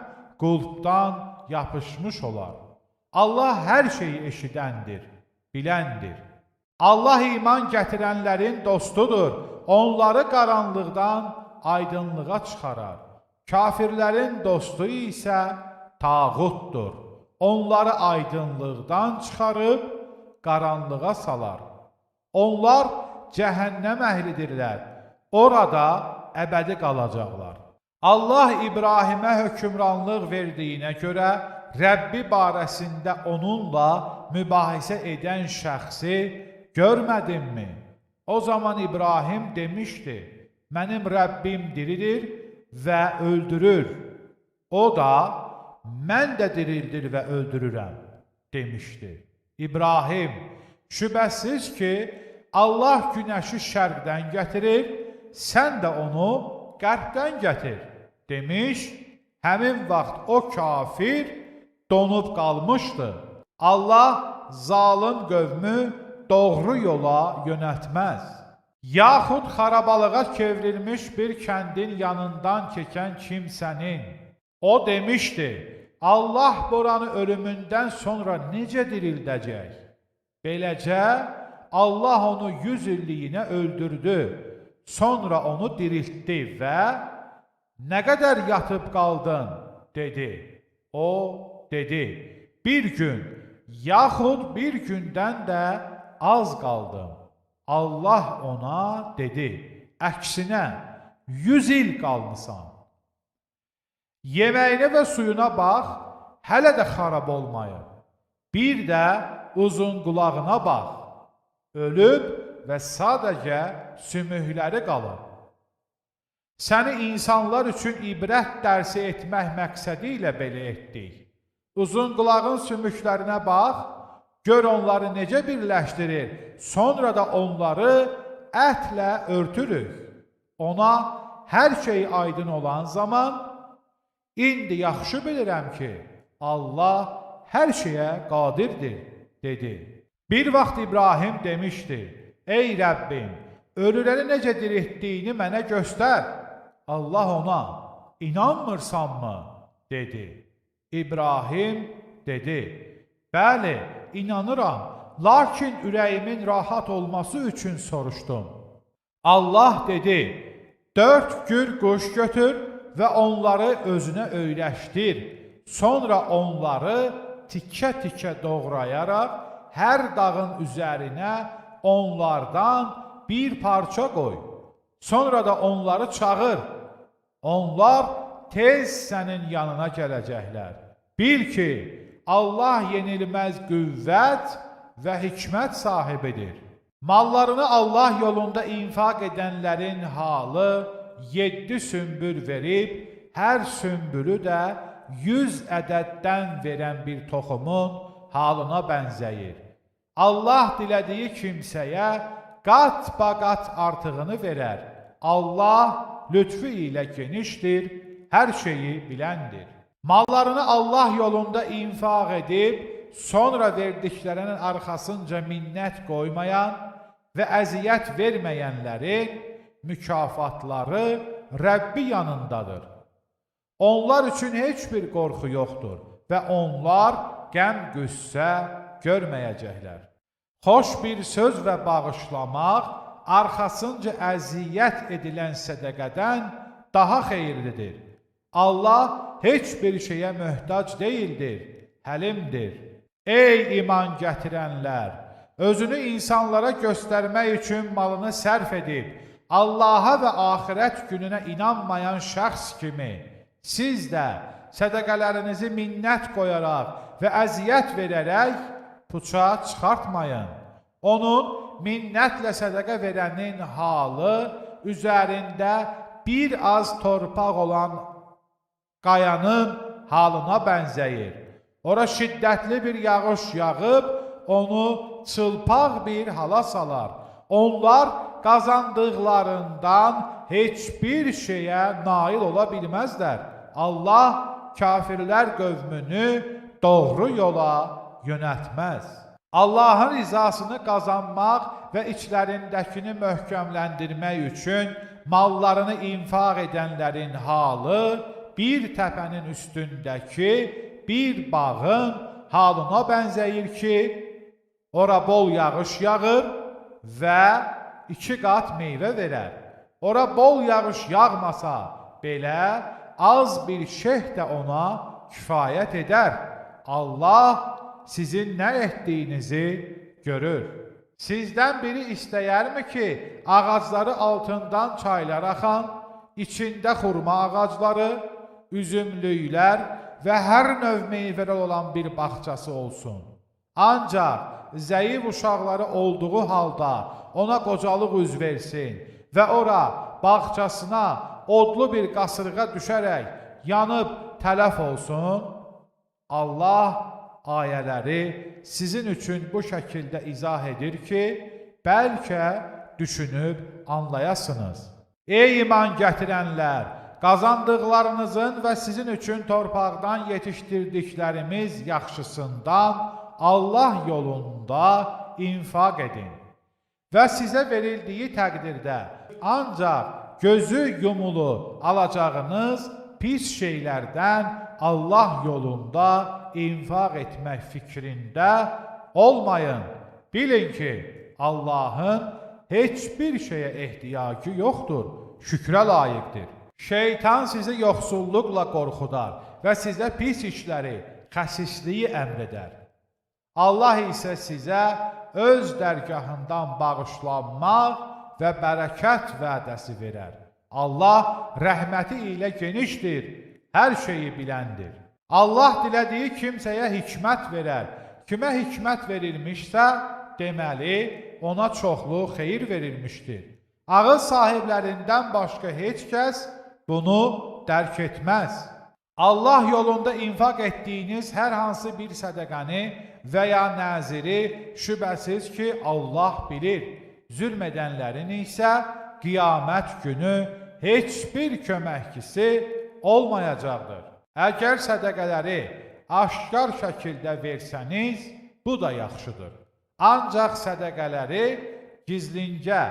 qulpdan yapışmış olar. Allah hər şeyi eşidəndir, biləndir. Allah iman gətirənlərin dostudur. Onları qaranlıqdan aydınlığa çıxarar. Kafirlərin dostu isə tağutdur. Onları aydınlıqdan çıxarıb qaranlığa salar. Onlar cəhənnəm əhlidirlər. Orada əbədi qalacaqlar. Allah İbrahimə hökmranlıq verdiyinə görə Rəbbi barəsində onunla mübahisə edən şəxsi görmədinmi? O zaman İbrahim demişdi, mənim Rəbbim diridir və öldürür. O da, mən də dirildir və öldürürəm, demişdi. İbrahim, şübhəsiz ki, Allah günəşi şərqdən gətirir, sən də onu qərbdən gətir, demiş. Həmin vaxt o kafir donub qalmışdı. Allah zalım qövmü doğru yola yönətməz. Yaxud xarabalığa çevrilmiş bir kəndin yanından keçən kimsənin o demişdi: Allah buranı ölümündən sonra necə dirildəcək? Beləcə Allah onu 100 illiyinə öldürdü, sonra onu diriltdi və nə qədər yatıb qaldın, dedi. O dedi, bir gün, yaxud bir gündən də az qaldım. Allah ona dedi, əksinə 100 il qalmısan. Yeməyinə və suyuna bax, hələ də xarab olmayıb. Bir də uzun qulağına bax, ölüb və sadəcə sümükləri qalıb. Səni insanlar üçün ibrət dərsi etmək məqsədi ilə belə etdik. Uzun qulağın sümüklərinə bax, gör onları necə birləşdirir, sonra da onları ətlə örtürük. Ona hər şey aydın olan zaman, indi yaxşı bilirəm ki, Allah hər şeyə qadirdir, dedi. Bir vaxt İbrahim demişdi, ey Rəbbim, ölüləri necə diriltdiyini mənə göstər. Allah ona, inanmırsanmı, dedi. İbrahim dedi, bəli, inanıram, lakin ürəyimin rahat olması üçün soruşdum. Allah dedi, 4 gür quş götür və onları özünə öyrəşdir. Sonra onları tikə-tikə doğrayaraq hər dağın üzərinə onlardan bir parça qoy. Sonra da onları çağır. Onlar tez sənin yanına gələcəklər. Bil ki, Allah yenilməz qüvvət və hikmət sahibidir. Mallarını Allah yolunda infaq edənlərin halı 7 sümbül verib, hər sümbülü də 100 ədəddən verən bir toxumun halına bənzəyir. Allah dilədiyi kimsəyə qat-baqat artığını verər. Allah lütfü ilə genişdir, hər şeyi biləndir. Mallarını Allah yolunda infaq edib, sonra verdiklərinin arxasınca minnət qoymayan və əziyyət verməyənlərin mükafatları Rəbbi yanındadır. Onlar üçün heç bir qorxu yoxdur və onlar qəm-qüssə görməyəcəklər. Xoş bir söz və bağışlamaq arxasınca əziyyət edilən sədəqədən daha xeyirlidir. Allah heç bir şeyə möhtac deyildir, həlimdir. Ey iman gətirənlər! Özünü insanlara göstərmək üçün malını sərf edib, Allaha və axirət gününə inanmayan şəxs kimi, siz də sədəqələrinizi minnət qoyaraq və əziyyət verərək puça çıxartmayın. Onun minnətlə sədəqə verənin halı üzərində bir az torpaq olan qayanın halına bənzəyir. Ora şiddətli bir yağış yağıb, onu çılpaq bir hala salar. Onlar qazandıqlarından heç bir şeyə nail ola bilməzlər. Allah kafirlər qövmünü doğru yola yönətməz. Allahın rizasını qazanmaq və içlərindəkini möhkəmləndirmək üçün mallarını infaq edənlərin halı bir təpənin üstündəki bir bağın halına bənzəyir ki, ora bol yağış yağır və 2 qat meyvə verər. Ora bol yağış yağmasa belə az bir şeyh də ona kifayət edər. Allah sizin nə etdiyinizi görür. Sizdən biri istəyərmi ki, ağacları altından çaylar axan, içində xurma ağacları, üzümlüklər və hər növ meyvələr olan bir bağçası olsun. Ancaq zəif uşaqları olduğu halda ona qocalıq üz versin və ora bağçasına odlu bir qasırğa düşərək yanıb tələf olsun. Allah ayələri sizin üçün bu şəkildə izah edir ki, bəlkə düşünüb anlayasınız. Ey iman gətirənlər! qazandıqlarınızın və sizin üçün torpaqdan yetişdirdiklərimiz yaxşısından Allah yolunda infaq edin. Və sizə verildiyi təqdirdə ancaq gözü yumulu alacağınız pis şeylərdən Allah yolunda infaq etmək fikrində olmayın. Bilin ki, Allahın heç bir şeyə ehtiyacı yoxdur, şükrə layiqdir. Şeytan sizi yoxsulluqla qorxudar və sizə pis işləri, xəsisliyi əmr edər. Allah isə sizə öz dərgahından bağışlanmaq və bərəkət vədəsi verər. Allah rəhməti ilə genişdir, hər şeyi biləndir. Allah dilədiyi kimsəyə hikmət verər. Kimə hikmət verilmişsə, deməli, ona çoxlu xeyir verilmişdir. Ağıl sahiblərindən başqa heç kəs bunu dərk etməz. Allah yolunda infaq etdiyiniz hər hansı bir sədəqəni və ya nəziri şübhəsiz ki, Allah bilir. Zülm edənlərin isə qiyamət günü heç bir köməkçisi olmayacaqdır. Əgər sədəqələri aşkar şəkildə versəniz, bu da yaxşıdır. Ancaq sədəqələri gizlincə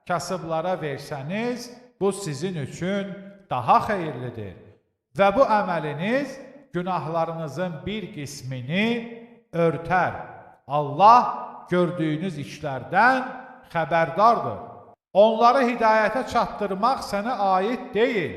kasıblara versəniz, bu sizin üçün daha xeyirlidir. Və bu əməliniz günahlarınızın bir qismini örtər. Allah gördüyünüz işlərdən xəbərdardır. Onları hidayətə çatdırmaq sənə aid deyil.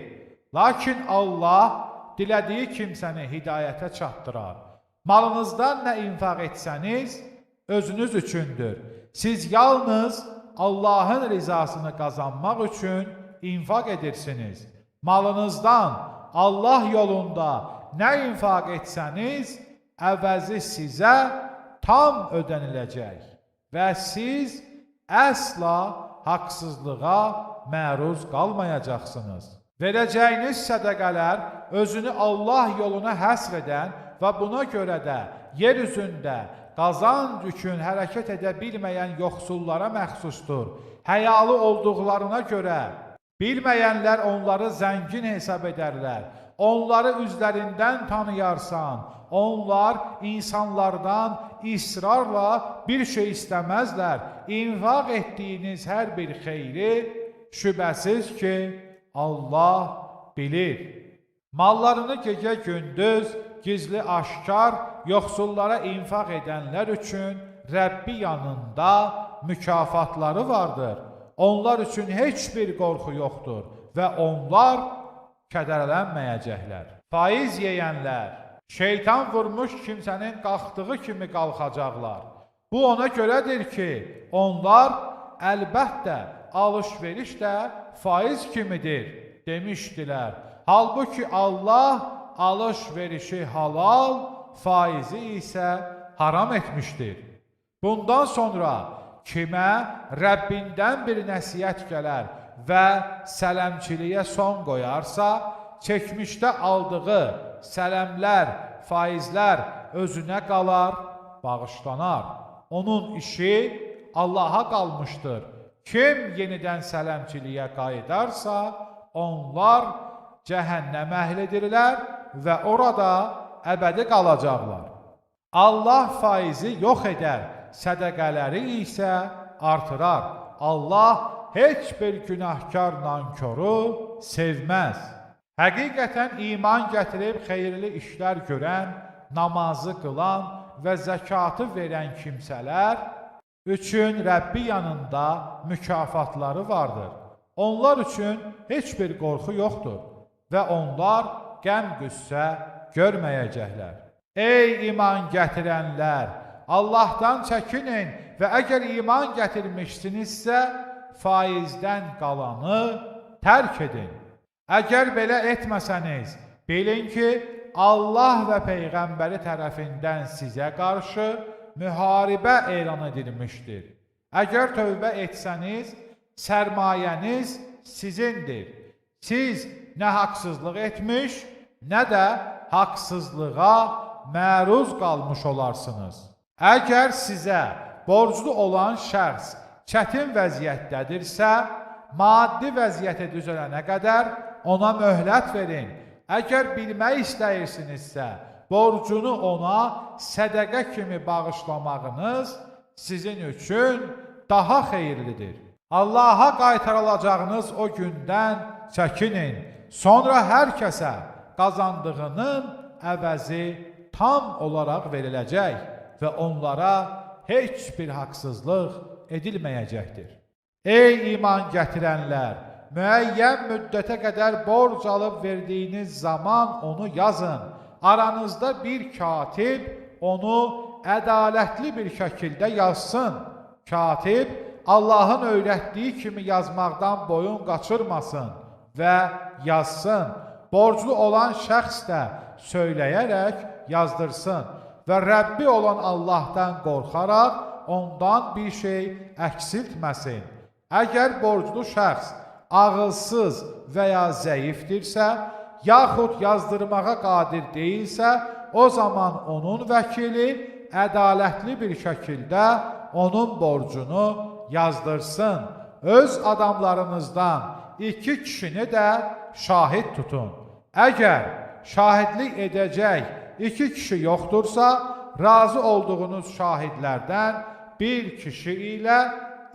Lakin Allah dilədiyi kimsəni hidayətə çatdırar. Malınızdan nə infaq etsəniz, özünüz üçündür. Siz yalnız Allahın rizasını qazanmaq üçün infaq edirsiniz. Malınızdan Allah yolunda nə infaq etsəniz, əvəzi sizə tam ödəniləcək və siz əsla haqsızlığa məruz qalmayacaqsınız. Verəcəyiniz sədəqələr özünü Allah yoluna həsr edən və buna görə də yer üzündə qazanc üçün hərəkət edə bilməyən yoxsullara məxsusdur. Həyalı olduqlarına görə bilməyənlər onları zəngin hesab edərlər. Onları üzlərindən tanıyarsan, onlar insanlardan israrla bir şey istəməzlər. İnfaq etdiyiniz hər bir xeyri şübhəsiz ki, Allah bilir. Mallarını gecə gündüz, gizli aşkar, yoxsullara infaq edənlər üçün Rəbbi yanında mükafatları vardır. Onlar üçün heç bir qorxu yoxdur və onlar kədərlənməyəcəklər. Faiz yeyənlər, şeytan vurmuş kimsənin qalxdığı kimi qalxacaqlar. Bu ona görədir ki, onlar əlbəttə alış-veriş də faiz kimidir demişdilər. Halbuki Allah alış-verişi halal, faizi isə haram etmişdir. Bundan sonra kimə Rəbbindən bir nəsihət gələr və sələmçiliyə son qoyarsa, çəkmişdə aldığı sələmlər, faizlər özünə qalar, bağışlanar. Onun işi Allaha qalmışdır. Kim yenidən sələmçiliyə qayıdarsa, onlar cəhənnəm əhlidirlər və orada əbədi qalacaqlar. Allah faizi yox edər, sədəqələri isə artırar. Allah heç bir günahkar nanköru sevməz. Həqiqətən iman gətirib xeyirli işlər görən, namazı qılan və zəkatı verən kimsələr üçün Rəbbi yanında mükafatları vardır. Onlar üçün heç bir qorxu yoxdur və onlar qəm-qüssə görməyəcəklər. Ey iman gətirənlər! Allahdan çəkinin və əgər iman gətirmişsinizsə, faizdən qalanı tərk edin. Əgər belə etməsəniz, bilin ki, Allah və Peyğəmbəri tərəfindən sizə qarşı müharibə elan edilmişdir. Əgər tövbə etsəniz, sərmayəniz sizindir. Siz nə haqsızlıq etmiş, nə də haqsızlığa məruz qalmış olarsınız. Əgər sizə borclu olan şəxs çətin vəziyyətdədirsə, maddi vəziyyətə düzələnə qədər ona möhlət verin. Əgər bilmək istəyirsinizsə, borcunu ona sədəqə kimi bağışlamağınız sizin üçün daha xeyirlidir. Allaha qaytarılacağınız o gündən çəkinin. Sonra hər kəsə qazandığının əvəzi tam olaraq veriləcək və onlara heç bir haqsızlıq edilməyəcəkdir. Ey iman gətirənlər! Müəyyən müddətə qədər borc alıb verdiyiniz zaman onu yazın. Aranızda bir katib onu ədalətli bir şəkildə yazsın. Katib Allahın öyrətdiyi kimi yazmaqdan boyun qaçırmasın və yazsın. Borclu olan şəxs də söyləyərək yazdırsın və Rəbbi olan Allahdan qorxaraq ondan bir şey əksiltməsin. Əgər borclu şəxs ağılsız və ya zəifdirsə, yaxud yazdırmağa qadir deyilsə, o zaman onun vəkili ədalətli bir şəkildə onun borcunu yazdırsın. Öz adamlarınızdan 2 kişini də şahid tutun. Əgər şahidlik edəcək 2 kişi yoxdursa, razı olduğunuz şahidlərdən bir kişi ilə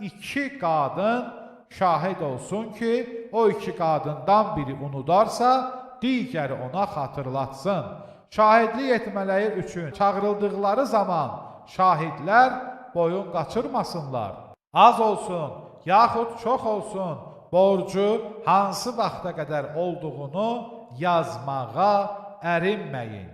2 qadın şahid olsun ki, o 2 qadından biri unudarsa, digəri ona xatırlatsın. Şahidlik etmələri üçün çağırıldıqları zaman şahidlər boyun qaçırmasınlar. Az olsun, yaxud çox olsun, borcu hansı vaxta qədər olduğunu yazmağa ərinməyin.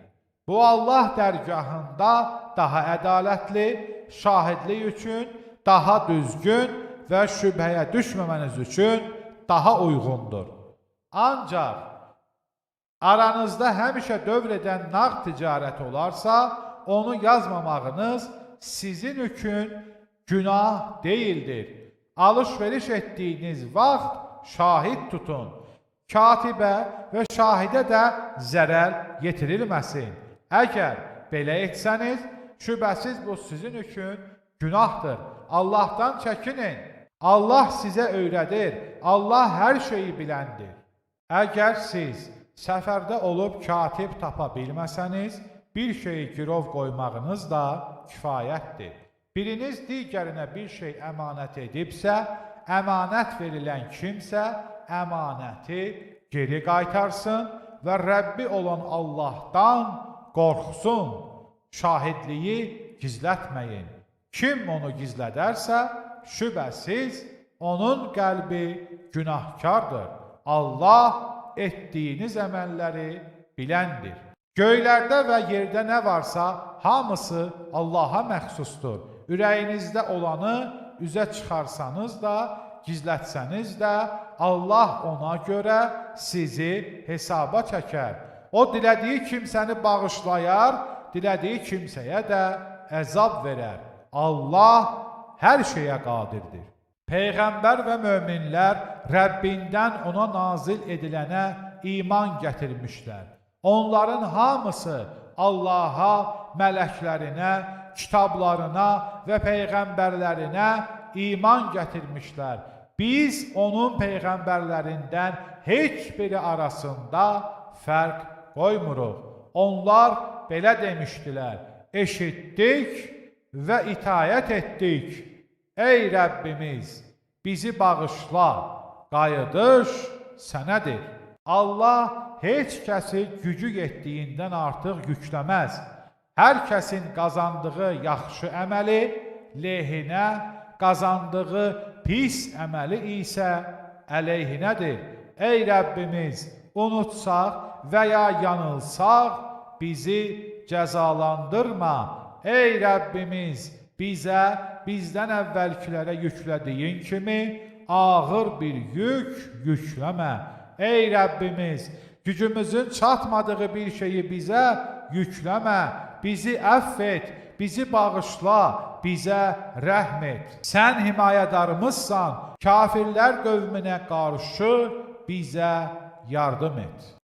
Bu Allah dərgahında daha ədalətli, şahidlik üçün daha düzgün və şübhəyə düşməməniz üçün daha uyğundur. Ancaq aranızda həmişə dövr edən nağd ticarət olarsa, onu yazmamağınız sizin üçün günah deyildir. Alış-veriş etdiyiniz vaxt şahid tutun. Katibə və şahidə də zərər yetirilməsin. Əgər belə etsəniz, şübhəsiz bu sizin üçün günahdır. Allahdan çəkinin. Allah sizə öyrədir. Allah hər şeyi biləndir. Əgər siz səfərdə olub katib tapa bilməsəniz, bir şeyi girov qoymağınız da kifayətdir. Biriniz digərinə bir şey əmanət edibsə, əmanət verilən kimsə əmanəti geri qaytarsın və Rəbbi olan Allahdan qorxsun. Şahidliyi gizlətməyin. Kim onu gizlədərsə, şübhəsiz onun qəlbi günahkardır. Allah etdiyiniz əməlləri biləndir. Göylərdə və yerdə nə varsa hamısı Allaha məxsusdur. Ürəyinizdə olanı üzə çıxarsanız da, gizlətsəniz də, Allah ona görə sizi hesaba çəkər. O dilədiyi kimsəni bağışlayar, dilədiyi kimsəyə də əzab verər. Allah hər şeyə qadirdir. Peyğəmbər və möminlər Rəbbindən ona nazil edilənə iman gətirmişlər. Onların hamısı Allaha, mələklərinə, kitablarına və peyğəmbərlərinə iman gətirmişlər. Biz onun peyğəmbərlərindən heç biri arasında fərq qoymuruq. Onlar belə demişdilər: eşitdik və itayət etdik. Ey Rəbbimiz, bizi bağışla, qayıdış sənədir. Allah heç kəsi gücü yetdiyindən artıq yükləməz. Hər kəsin qazandığı yaxşı əməli lehinə, qazandığı pis əməli isə əleyhinədir. Ey Rəbbimiz, unutsaq və ya yanılsaq, bizi cəzalandırma. Ey Rəbbimiz, bizdən əvvəlkilərə yüklədiyin kimi ağır bir yük yükləmə. Ey Rəbbimiz, gücümüzün çatmadığı bir şeyi bizə yükləmə. Bizi əfv et, bizi bağışla, bizə rəhm et. Sən himayədarımızsan, kafirlər qövmünə qarşı bizə yardım et.